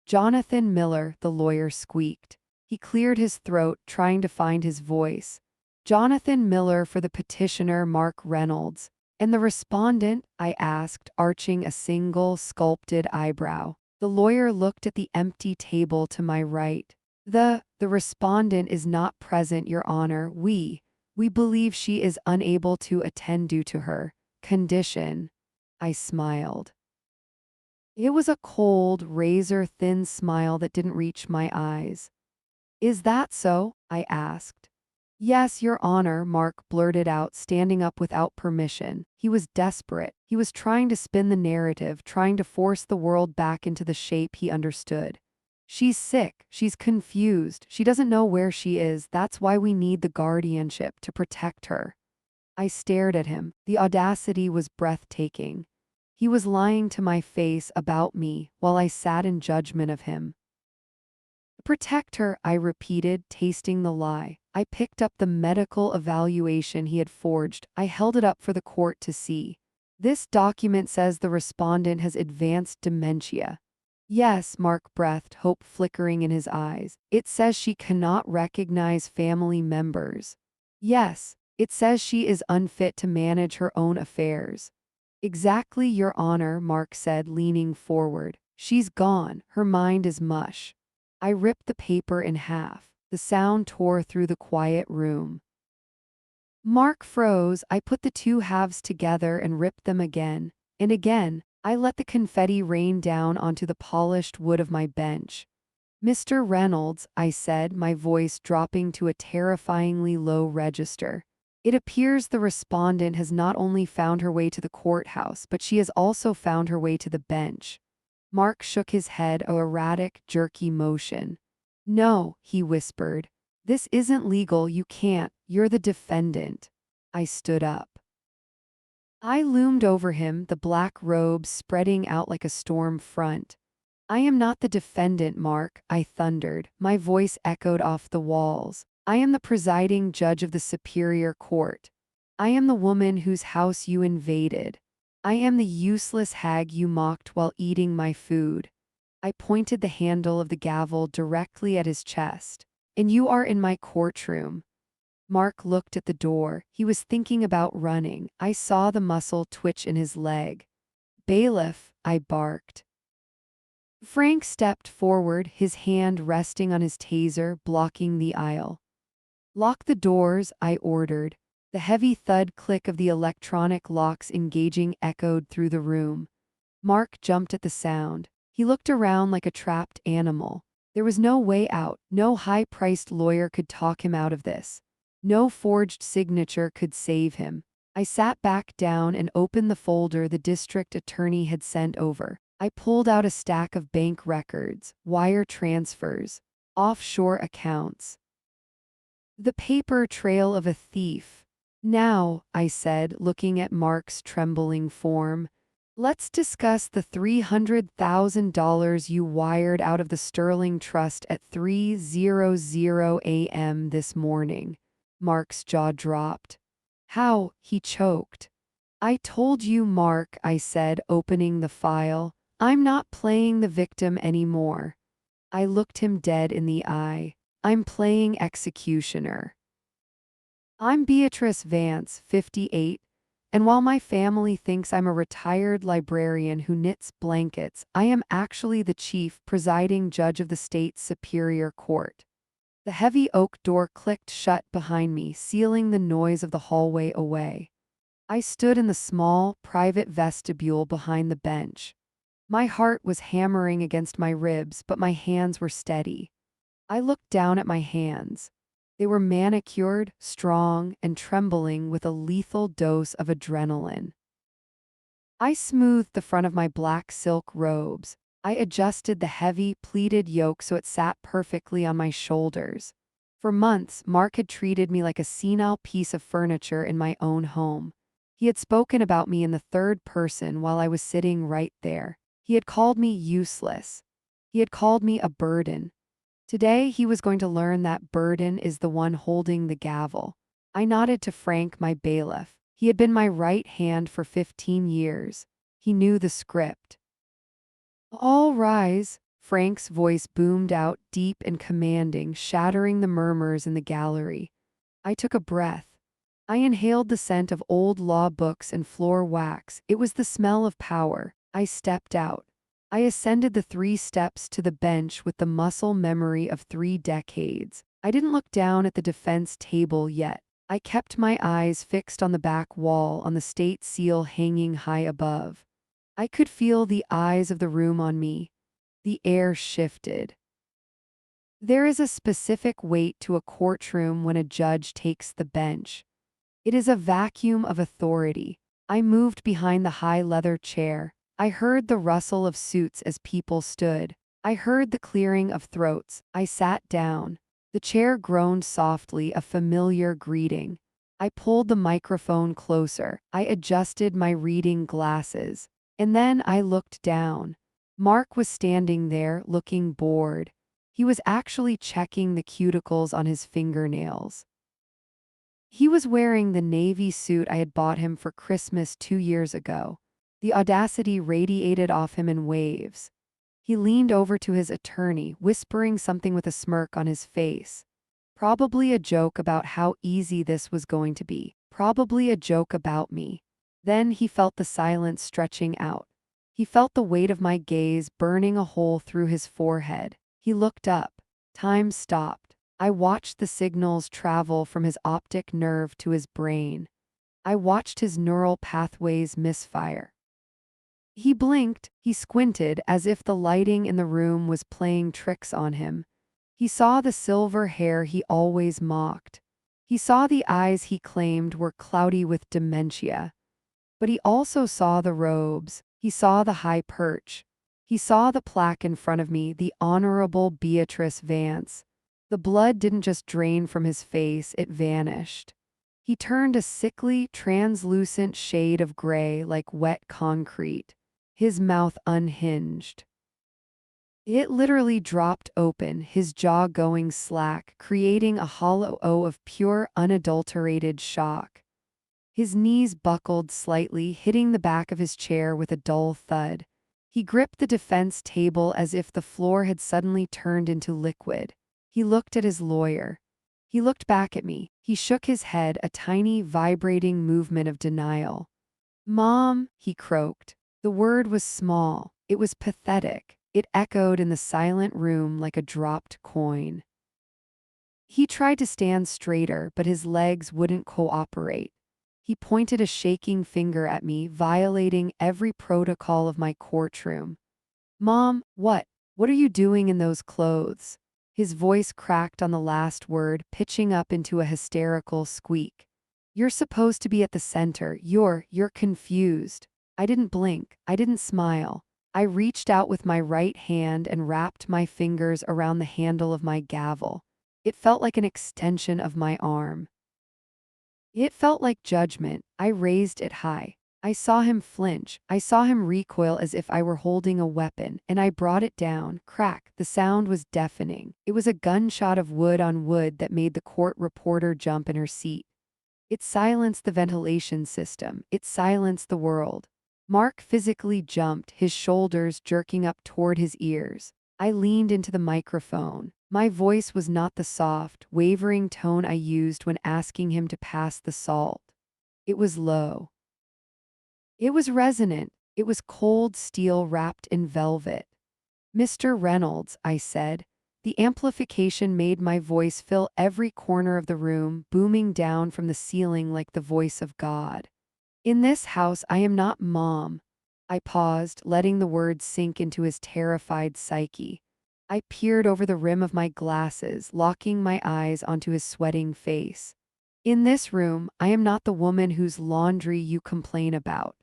"Jonathan Miller," the lawyer squeaked. He cleared his throat, trying to find his voice. "Jonathan Miller for the petitioner, Mark Reynolds." "And the respondent?" I asked, arching a single sculpted eyebrow. The lawyer looked at the empty table to my right. The respondent is not present, Your Honor. We believe she is unable to attend due to her condition." I smiled. It was a cold, razor-thin smile that didn't reach my eyes. "Is that so?" I asked. "Yes, Your Honor," Mark blurted out, standing up without permission. He was desperate. He was trying to spin the narrative, trying to force the world back into the shape he understood. "She's sick. She's confused. She doesn't know where she is. That's why we need the guardianship to protect her." I stared at him. The audacity was breathtaking. He was lying to my face about me while I sat in judgment of him. "Protect her," I repeated, tasting the lie. I picked up the medical evaluation he had forged. I held it up for the court to see. "This document says the respondent has advanced dementia." "Yes," Mark breathed, hope flickering in his eyes. "It says she cannot recognize family members." "Yes, it says she is unfit to manage her own affairs." "Exactly, Your Honor," Mark said, leaning forward. "She's gone. Her mind is mush." I ripped the paper in half. The sound tore through the quiet room. Mark froze. I put the two halves together and ripped them again. And again, I let the confetti rain down onto the polished wood of my bench. "Mr. Reynolds," I said, my voice dropping to a terrifyingly low register. "It appears the respondent has not only found her way to the courthouse, but she has also found her way to the bench." Mark shook his head, a erratic, jerky motion. "No," he whispered. "This isn't legal. You can't. You're the defendant." I stood up. I loomed over him, the black robes spreading out like a storm front. "I am not the defendant, Mark," I thundered. My voice echoed off the walls. "I am the presiding judge of the Superior Court. I am the woman whose house you invaded. I am the useless hag you mocked while eating my food." I pointed the handle of the gavel directly at his chest. "And you are in my courtroom." Mark looked at the door. He was thinking about running. I saw the muscle twitch in his leg. "Bailiff," I barked. Frank stepped forward, his hand resting on his taser, blocking the aisle. "Lock the doors," I ordered. The heavy thud click of the electronic locks engaging echoed through the room. Mark jumped at the sound. He looked around like a trapped animal. There was no way out. No high-priced lawyer could talk him out of this. No forged signature could save him. I sat back down and opened the folder the district attorney had sent over. I pulled out a stack of bank records, wire transfers, offshore accounts. The paper trail of a thief. "Now," I said, looking at Mark's trembling form, "let's discuss the $300,000 you wired out of the Sterling Trust at 3:00 a.m. this morning." Mark's jaw dropped. "How?" he choked. "I told you, Mark," I said, opening the file. "I'm not playing the victim anymore." I looked him dead in the eye. "I'm playing executioner. I'm Beatrice Vance, 58, and while my family thinks I'm a retired librarian who knits blankets, I am actually the chief presiding judge of the state's Superior Court." The heavy oak door clicked shut behind me, sealing the noise of the hallway away. I stood in the small, private vestibule behind the bench. My heart was hammering against my ribs, but my hands were steady. I looked down at my hands. They were manicured, strong, and trembling with a lethal dose of adrenaline. I smoothed the front of my black silk robes. I adjusted the heavy, pleated yoke so it sat perfectly on my shoulders. For months, Mark had treated me like a senile piece of furniture in my own home. He had spoken about me in the third person while I was sitting right there. He had called me useless. He had called me a burden. Today he was going to learn that burden is the one holding the gavel. I nodded to Frank, my bailiff. He had been my right hand for 15 years. He knew the script. "All rise." Frank's voice boomed out, deep and commanding, shattering the murmurs in the gallery. I took a breath. I inhaled the scent of old law books and floor wax. It was the smell of power. I stepped out. I ascended the 3 steps to the bench with the muscle memory of 3 decades. I didn't look down at the defense table yet. I kept my eyes fixed on the back wall, on the state seal hanging high above. I could feel the eyes of the room on me. The air shifted. There is a specific weight to a courtroom when a judge takes the bench. It is a vacuum of authority. I moved behind the high leather chair. I heard the rustle of suits as people stood. I heard the clearing of throats. I sat down. The chair groaned softly, a familiar greeting. I pulled the microphone closer. I adjusted my reading glasses. And then I looked down. Mark was standing there, looking bored. He was actually checking the cuticles on his fingernails. He was wearing the navy suit I had bought him for Christmas 2 years ago. The audacity radiated off him in waves. He leaned over to his attorney, whispering something with a smirk on his face. Probably a joke about how easy this was going to be. Probably a joke about me. Then he felt the silence stretching out. He felt the weight of my gaze burning a hole through his forehead. He looked up. Time stopped. I watched the signals travel from his optic nerve to his brain. I watched his neural pathways misfire. He blinked, he squinted as if the lighting in the room was playing tricks on him. He saw the silver hair he always mocked. He saw the eyes he claimed were cloudy with dementia. But he also saw the robes. He saw the high perch. He saw the plaque in front of me, the Honorable Beatrice Vance. The blood didn't just drain from his face, it vanished. He turned a sickly, translucent shade of gray like wet concrete. His mouth unhinged. It literally dropped open, his jaw going slack, creating a hollow O of pure, unadulterated shock. His knees buckled slightly, hitting the back of his chair with a dull thud. He gripped the defense table as if the floor had suddenly turned into liquid. He looked at his lawyer. He looked back at me. He shook his head, a tiny, vibrating movement of denial. "Mom," he croaked. The word was small. It was pathetic. It echoed in the silent room like a dropped coin. He tried to stand straighter, but his legs wouldn't cooperate. He pointed a shaking finger at me, violating every protocol of my courtroom. "Mom, what? What are you doing in those clothes?" His voice cracked on the last word, pitching up into a hysterical squeak. "You're supposed to be at the center. You're confused." I didn't blink. I didn't smile. I reached out with my right hand and wrapped my fingers around the handle of my gavel. It felt like an extension of my arm. It felt like judgment. I raised it high. I saw him flinch. I saw him recoil as if I were holding a weapon, and I brought it down. Crack. The sound was deafening. It was a gunshot of wood on wood that made the court reporter jump in her seat. It silenced the ventilation system. It silenced the world. Mark physically jumped, his shoulders jerking up toward his ears. I leaned into the microphone. My voice was not the soft, wavering tone I used when asking him to pass the salt. It was low. It was resonant. It was cold steel wrapped in velvet. "Mr. Reynolds," I said. The amplification made my voice fill every corner of the room, booming down from the ceiling like the voice of God. "In this house, I am not Mom." I paused, letting the words sink into his terrified psyche. I peered over the rim of my glasses, locking my eyes onto his sweating face. "In this room, I am not the woman whose laundry you complain about.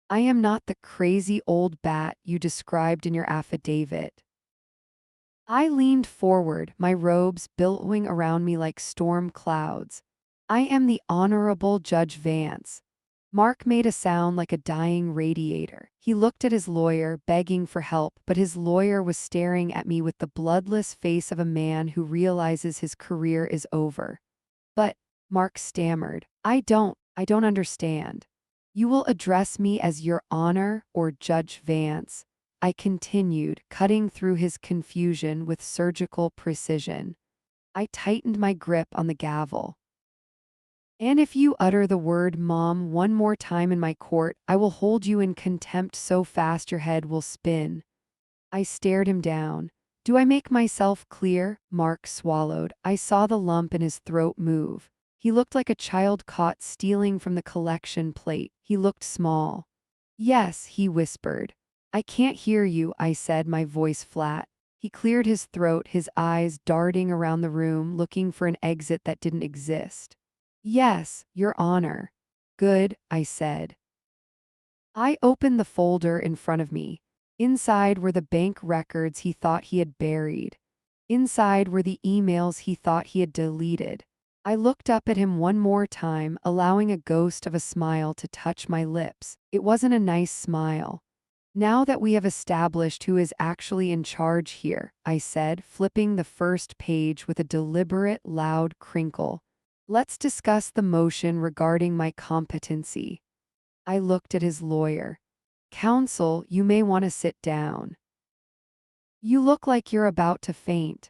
I am not the crazy old bat you described in your affidavit." I leaned forward, my robes billowing around me like storm clouds. "I am the Honorable Judge Vance." Mark made a sound like a dying radiator. He looked at his lawyer, begging for help, but his lawyer was staring at me with the bloodless face of a man who realizes his career is over. "But," Mark stammered, I don't understand." "You will address me as Your Honor or Judge Vance," I continued, cutting through his confusion with surgical precision. I tightened my grip on the gavel. "And if you utter the word Mom one more time in my court, I will hold you in contempt so fast your head will spin." I stared him down. "Do I make myself clear?" Mark swallowed. I saw the lump in his throat move. He looked like a child caught stealing from the collection plate. He looked small. Yes, he whispered. I can't hear you, I said, my voice flat. He cleared his throat, his eyes darting around the room, looking for an exit that didn't exist. Yes, Your Honor. Good, I said. I opened the folder in front of me. Inside were the bank records he thought he had buried. Inside were the emails he thought he had deleted. I looked up at him one more time, allowing a ghost of a smile to touch my lips. It wasn't a nice smile. Now that we have established who is actually in charge here, I said, flipping the first page with a deliberate, loud crinkle. Let's discuss the motion regarding my competency. I looked at his lawyer. Counsel, you may want to sit down. You look like you're about to faint.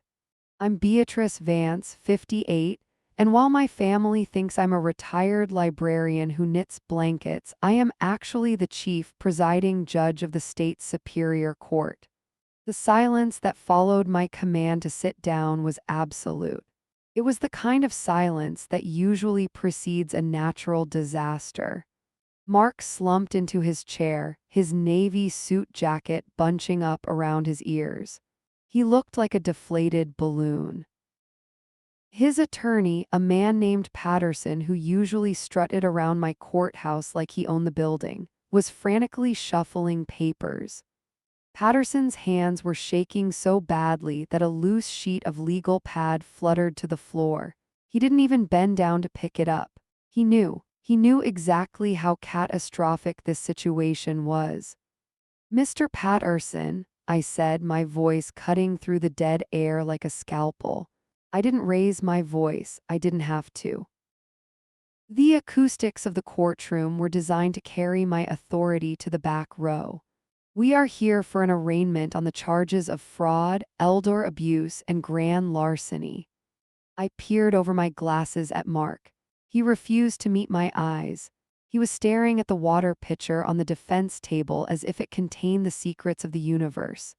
I'm Beatrice Vance, 58, and while my family thinks I'm a retired librarian who knits blankets, I am actually the chief presiding judge of the state superior court. The silence that followed my command to sit down was absolute. It was the kind of silence that usually precedes a natural disaster. Mark slumped into his chair, his navy suit jacket bunching up around his ears. He looked like a deflated balloon. His attorney, a man named Patterson who usually strutted around my courthouse like he owned the building, was frantically shuffling papers. Patterson's hands were shaking so badly that a loose sheet of legal pad fluttered to the floor. He didn't even bend down to pick it up. He knew exactly how catastrophic this situation was. Mr. Patterson, I said, my voice cutting through the dead air like a scalpel. I didn't raise my voice, I didn't have to. The acoustics of the courtroom were designed to carry my authority to the back row. We are here for an arraignment on the charges of fraud, elder abuse, and grand larceny. I peered over my glasses at Mark. He refused to meet my eyes. He was staring at the water pitcher on the defense table as if it contained the secrets of the universe.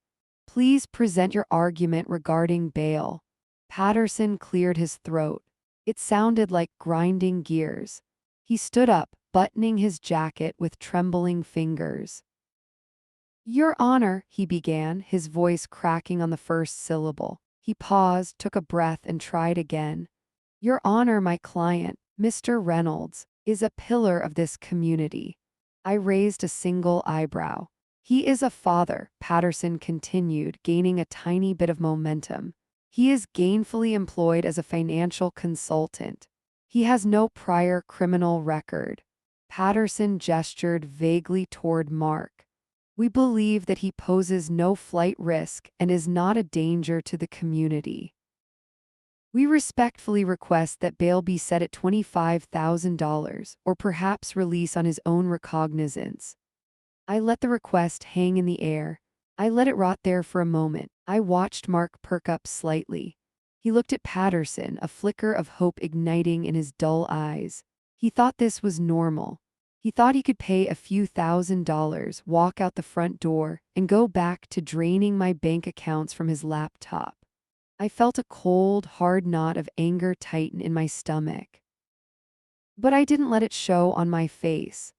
Please present your argument regarding bail. Patterson cleared his throat. It sounded like grinding gears. He stood up, buttoning his jacket with trembling fingers. Your Honor, he began, his voice cracking on the first syllable. He paused, took a breath, and tried again. Your Honor, my client, Mr. Reynolds, is a pillar of this community. I raised a single eyebrow. He is a father, Patterson continued, gaining a tiny bit of momentum. He is gainfully employed as a financial consultant. He has no prior criminal record. Patterson gestured vaguely toward Mark. We believe that he poses no flight risk and is not a danger to the community. We respectfully request that bail be set at $25,000 or perhaps release on his own recognizance. I let the request hang in the air. I let it rot there for a moment. I watched Mark perk up slightly. He looked at Patterson, a flicker of hope igniting in his dull eyes. He thought this was normal. He thought he could pay a few $1,000s, walk out the front door, and go back to draining my bank accounts from his laptop. I felt a cold, hard knot of anger tighten in my stomach. But I didn't let it show on my face.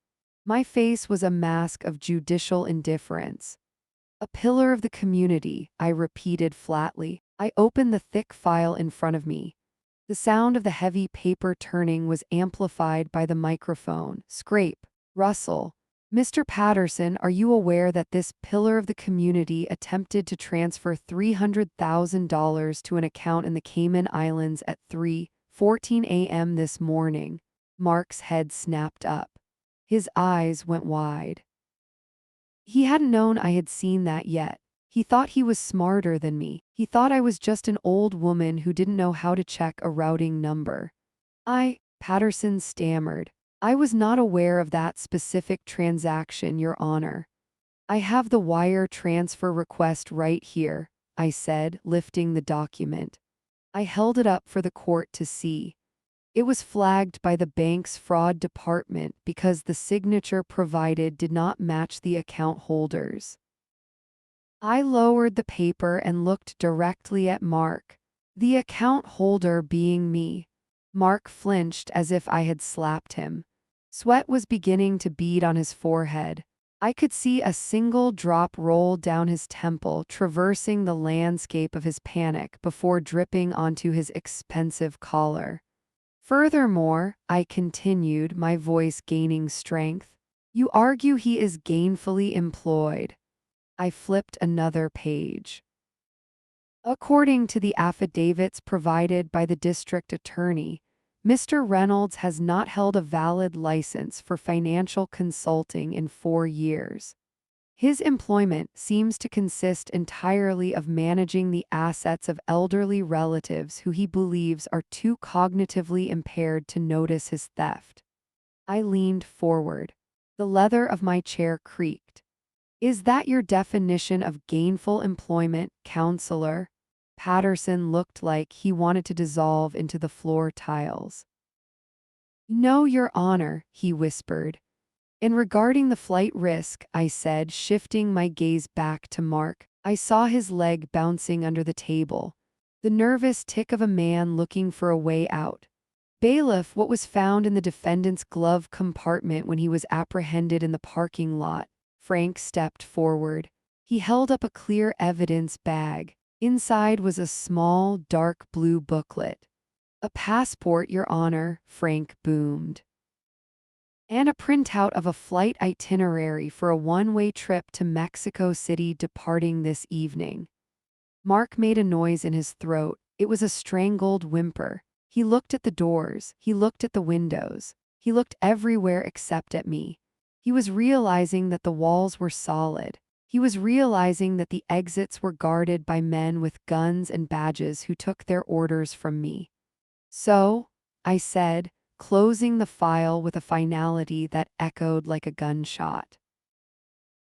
My face was a mask of judicial indifference. A pillar of the community, I repeated flatly. I opened the thick file in front of me. The sound of the heavy paper turning was amplified by the microphone. Scrape, rustle. Mr. Patterson, are you aware that this pillar of the community attempted to transfer $300,000 to an account in the Cayman Islands at 3:14 a.m. this morning? Mark's head snapped up. His eyes went wide. He hadn't known I had seen that yet. He thought he was smarter than me. He thought I was just an old woman who didn't know how to check a routing number. Patterson stammered. I was not aware of that specific transaction, Your Honor. I have the wire transfer request right here, I said, lifting the document. I held it up for the court to see. It was flagged by the bank's fraud department because the signature provided did not match the account holder's. I lowered the paper and looked directly at Mark, the account holder being me. Mark flinched as if I had slapped him. Sweat was beginning to bead on his forehead. I could see a single drop roll down his temple, traversing the landscape of his panic before dripping onto his expensive collar. Furthermore, I continued, my voice gaining strength, you argue he is gainfully employed. I flipped another page. According to the affidavits provided by the district attorney, Mr. Reynolds has not held a valid license for financial consulting in 4 years. His employment seems to consist entirely of managing the assets of elderly relatives who he believes are too cognitively impaired to notice his theft. I leaned forward. The leather of my chair creaked. Is that your definition of gainful employment, counselor? Patterson looked like he wanted to dissolve into the floor tiles. No, Your Honor, he whispered. And regarding the flight risk, I said, shifting my gaze back to Mark. I saw his leg bouncing under the table. The nervous tick of a man looking for a way out. Bailiff, what was found in the defendant's glove compartment when he was apprehended in the parking lot? Frank stepped forward. He held up a clear evidence bag. Inside was a small, dark blue booklet. A passport, Your Honor, Frank boomed. And a printout of a flight itinerary for a one-way trip to Mexico City departing this evening. Mark made a noise in his throat. It was a strangled whimper. He looked at the doors. He looked at the windows. He looked everywhere except at me. He was realizing that the walls were solid. He was realizing that the exits were guarded by men with guns and badges who took their orders from me. So, I said, closing the file with a finality that echoed like a gunshot.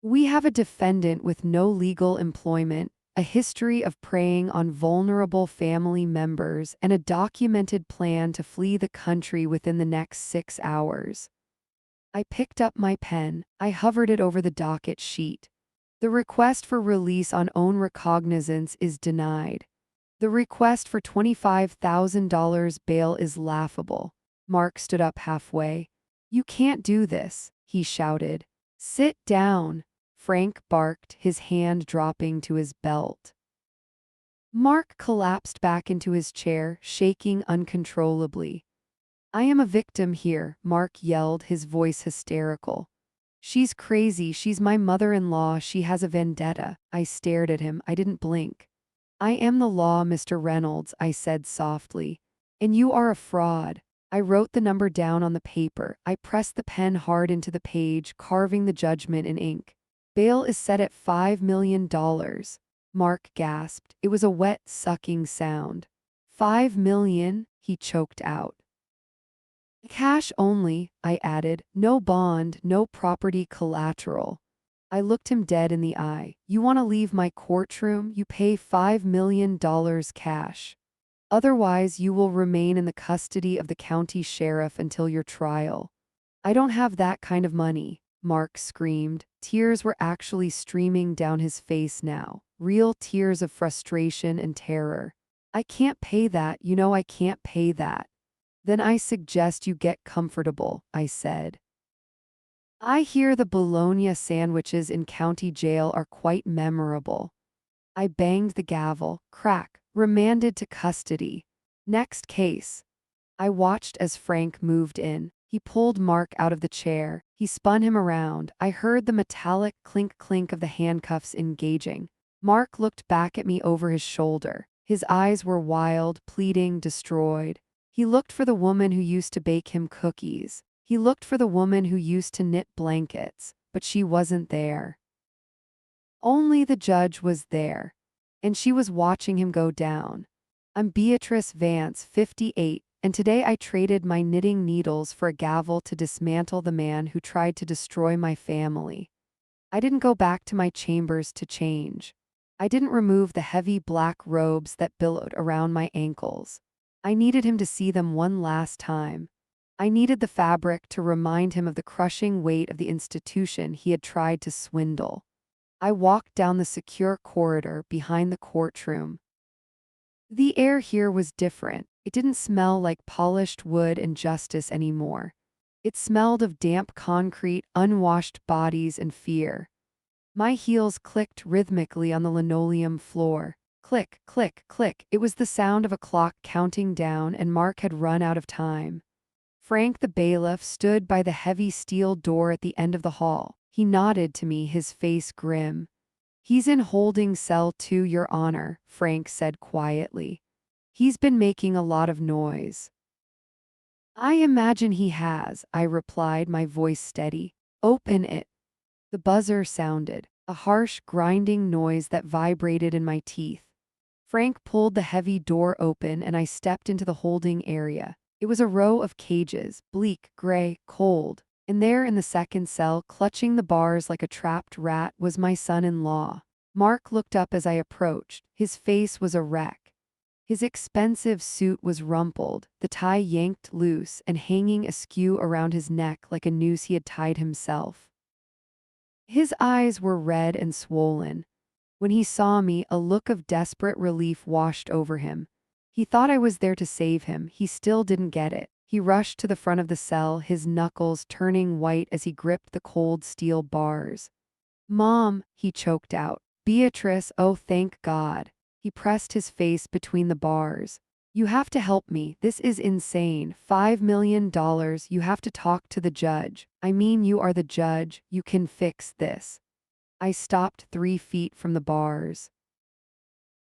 We have a defendant with no legal employment, a history of preying on vulnerable family members, and a documented plan to flee the country within the next 6 hours. I picked up my pen. I hovered it over the docket sheet. The request for release on own recognizance is denied. The request for $25,000 bail is laughable. Mark stood up halfway. You can't do this, he shouted. Sit down, Frank barked, his hand dropping to his belt. Mark collapsed back into his chair, shaking uncontrollably. I am a victim here, Mark yelled, his voice hysterical. She's crazy, she's my mother-in-law, she has a vendetta. I stared at him, I didn't blink. I am the law, Mr. Reynolds, I said softly. And you are a fraud. I wrote the number down on the paper. I pressed the pen hard into the page, carving the judgment in ink. Bail is set at $5 million. Mark gasped. It was a wet, sucking sound. $5 million, he choked out. Cash only, I added. No bond, no property collateral. I looked him dead in the eye. You want to leave my courtroom? You pay $5 million cash. Otherwise, you will remain in the custody of the county sheriff until your trial. I don't have that kind of money, Mark screamed. Tears were actually streaming down his face now, real tears of frustration and terror. I can't pay that, you know I can't pay that. Then I suggest you get comfortable, I said. I hear the bologna sandwiches in county jail are quite memorable. I banged the gavel. Crack. Remanded to custody. Next case. I watched as Frank moved in. He pulled Mark out of the chair. He spun him around. I heard the metallic clink-clink of the handcuffs engaging. Mark looked back at me over his shoulder. His eyes were wild, pleading, destroyed. He looked for the woman who used to bake him cookies. He looked for the woman who used to knit blankets, but she wasn't there. Only the judge was there, and she was watching him go down. I'm Beatrice Vance, 58, and today I traded my knitting needles for a gavel to dismantle the man who tried to destroy my family. I didn't go back to my chambers to change. I didn't remove the heavy black robes that billowed around my ankles. I needed him to see them one last time. I needed the fabric to remind him of the crushing weight of the institution he had tried to swindle. I walked down the secure corridor behind the courtroom. The air here was different. It didn't smell like polished wood and justice anymore. It smelled of damp concrete, unwashed bodies, and fear. My heels clicked rhythmically on the linoleum floor. Click, click, click. It was the sound of a clock counting down, and Mark had run out of time. Frank the bailiff stood by the heavy steel door at the end of the hall. He nodded to me, his face grim. "He's in holding cell 2, Your Honor," Frank said quietly. "He's been making a lot of noise." "I imagine he has," I replied, my voice steady. "Open it." The buzzer sounded, a harsh, grinding noise that vibrated in my teeth. Frank pulled the heavy door open and I stepped into the holding area. It was a row of cages, bleak, gray, cold. And there in the second cell, clutching the bars like a trapped rat, was my son-in-law. Mark looked up as I approached. His face was a wreck. His expensive suit was rumpled, the tie yanked loose and hanging askew around his neck like a noose he had tied himself. His eyes were red and swollen. When he saw me, a look of desperate relief washed over him. He thought I was there to save him. He still didn't get it. He rushed to the front of the cell, his knuckles turning white as he gripped the cold steel bars. "Mom," he choked out. "Beatrice, oh thank God." He pressed his face between the bars. "You have to help me. This is insane. $5 million. You have to talk to the judge. I mean, you are the judge. You can fix this." I stopped 3 feet from the bars.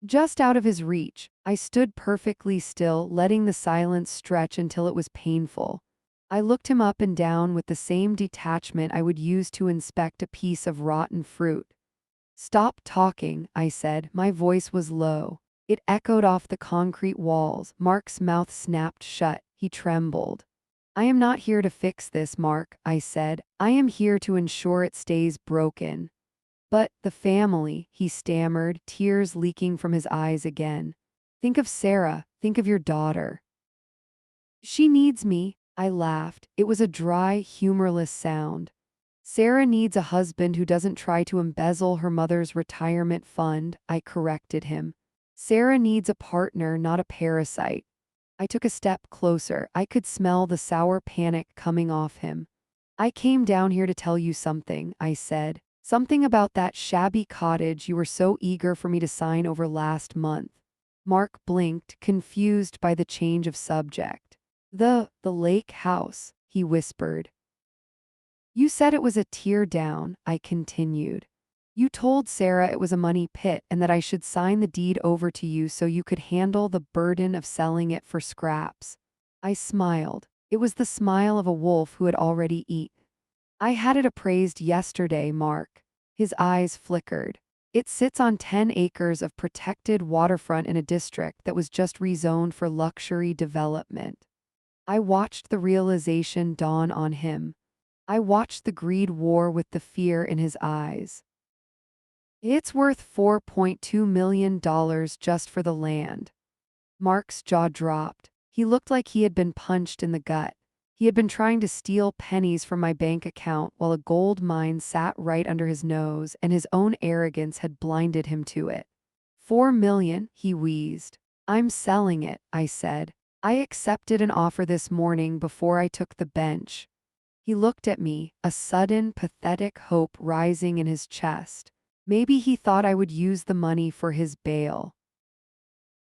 Just out of his reach, I stood perfectly still, letting the silence stretch until it was painful. I looked him up and down with the same detachment I would use to inspect a piece of rotten fruit. "Stop talking," I said. My voice was low. It echoed off the concrete walls. Mark's mouth snapped shut. He trembled. "I am not here to fix this, Mark," I said. "I am here to ensure it stays broken." "But the family," he stammered, tears leaking from his eyes again. "Think of Sarah. Think of your daughter." "She needs me," I laughed. It was a dry, humorless sound. "Sarah needs a husband who doesn't try to embezzle her mother's retirement fund," I corrected him. "Sarah needs a partner, not a parasite." I took a step closer. I could smell the sour panic coming off him. "I came down here to tell you something," I said. "Something about that shabby cottage you were so eager for me to sign over last month." Mark blinked, confused by the change of subject. The lake house," he whispered. "You said it was a tear down," I continued. "You told Sarah it was a money pit and that I should sign the deed over to you so you could handle the burden of selling it for scraps." I smiled. It was the smile of a wolf who had already eaten. "I had it appraised yesterday, Mark." His eyes flickered. "It sits on 10 acres of protected waterfront in a district that was just rezoned for luxury development." I watched the realization dawn on him. I watched the greed war with the fear in his eyes. "It's worth $4.2 million just for the land." Mark's jaw dropped. He looked like he had been punched in the gut. He had been trying to steal pennies from my bank account while a gold mine sat right under his nose, and his own arrogance had blinded him to it. "4 million," he wheezed. "I'm selling it," I said. "I accepted an offer this morning before I took the bench." He looked at me, a sudden, pathetic hope rising in his chest. Maybe he thought I would use the money for his bail.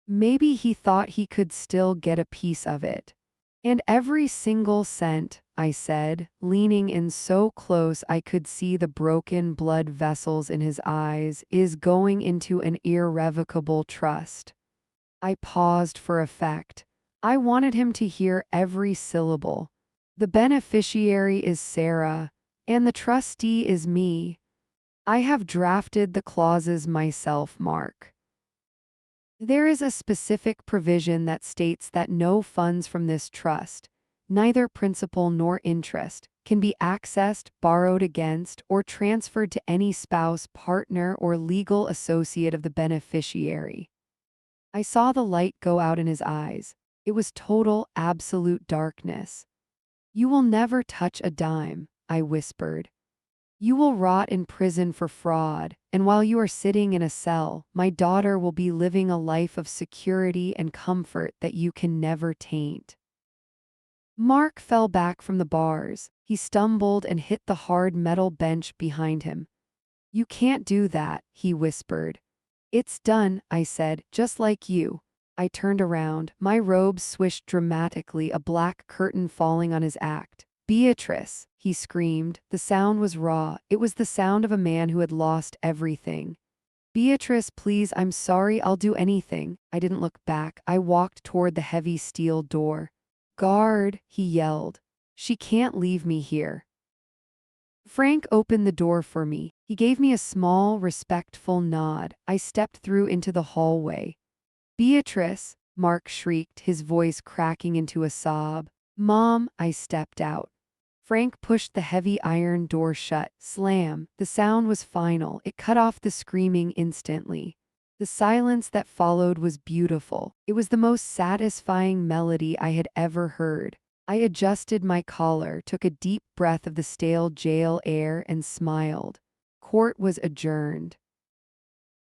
Maybe he thought he could still get a piece of it. "And every single cent," I said, leaning in so close I could see the broken blood vessels in his eyes, "is going into an irrevocable trust." I paused for effect. I wanted him to hear every syllable. "The beneficiary is Sarah, and the trustee is me. I have drafted the clauses myself, Mark. There is a specific provision that states that no funds from this trust, neither principal nor interest, can be accessed, borrowed against, or transferred to any spouse, partner, or legal associate of the beneficiary." I saw the light go out in his eyes. It was total, absolute darkness. "You will never touch a dime," I whispered. "You will rot in prison for fraud, and while you are sitting in a cell, my daughter will be living a life of security and comfort that you can never taint." Mark fell back from the bars. He stumbled and hit the hard metal bench behind him. "You can't do that," he whispered. "It's done," I said, "just like you." I turned around. My robe swished dramatically, a black curtain falling on his act. "Beatrice!" he screamed. The sound was raw. It was the sound of a man who had lost everything. "Beatrice, please, I'm sorry, I'll do anything." I didn't look back. I walked toward the heavy steel door. "Guard!" he yelled. "She can't leave me here." Frank opened the door for me. He gave me a small, respectful nod. I stepped through into the hallway. "Beatrice!" Mark shrieked, his voice cracking into a sob. "Mom!" I stepped out. Frank pushed the heavy iron door shut. Slam. The sound was final. It cut off the screaming instantly. The silence that followed was beautiful. It was the most satisfying melody I had ever heard. I adjusted my collar, took a deep breath of the stale jail air, and smiled. Court was adjourned.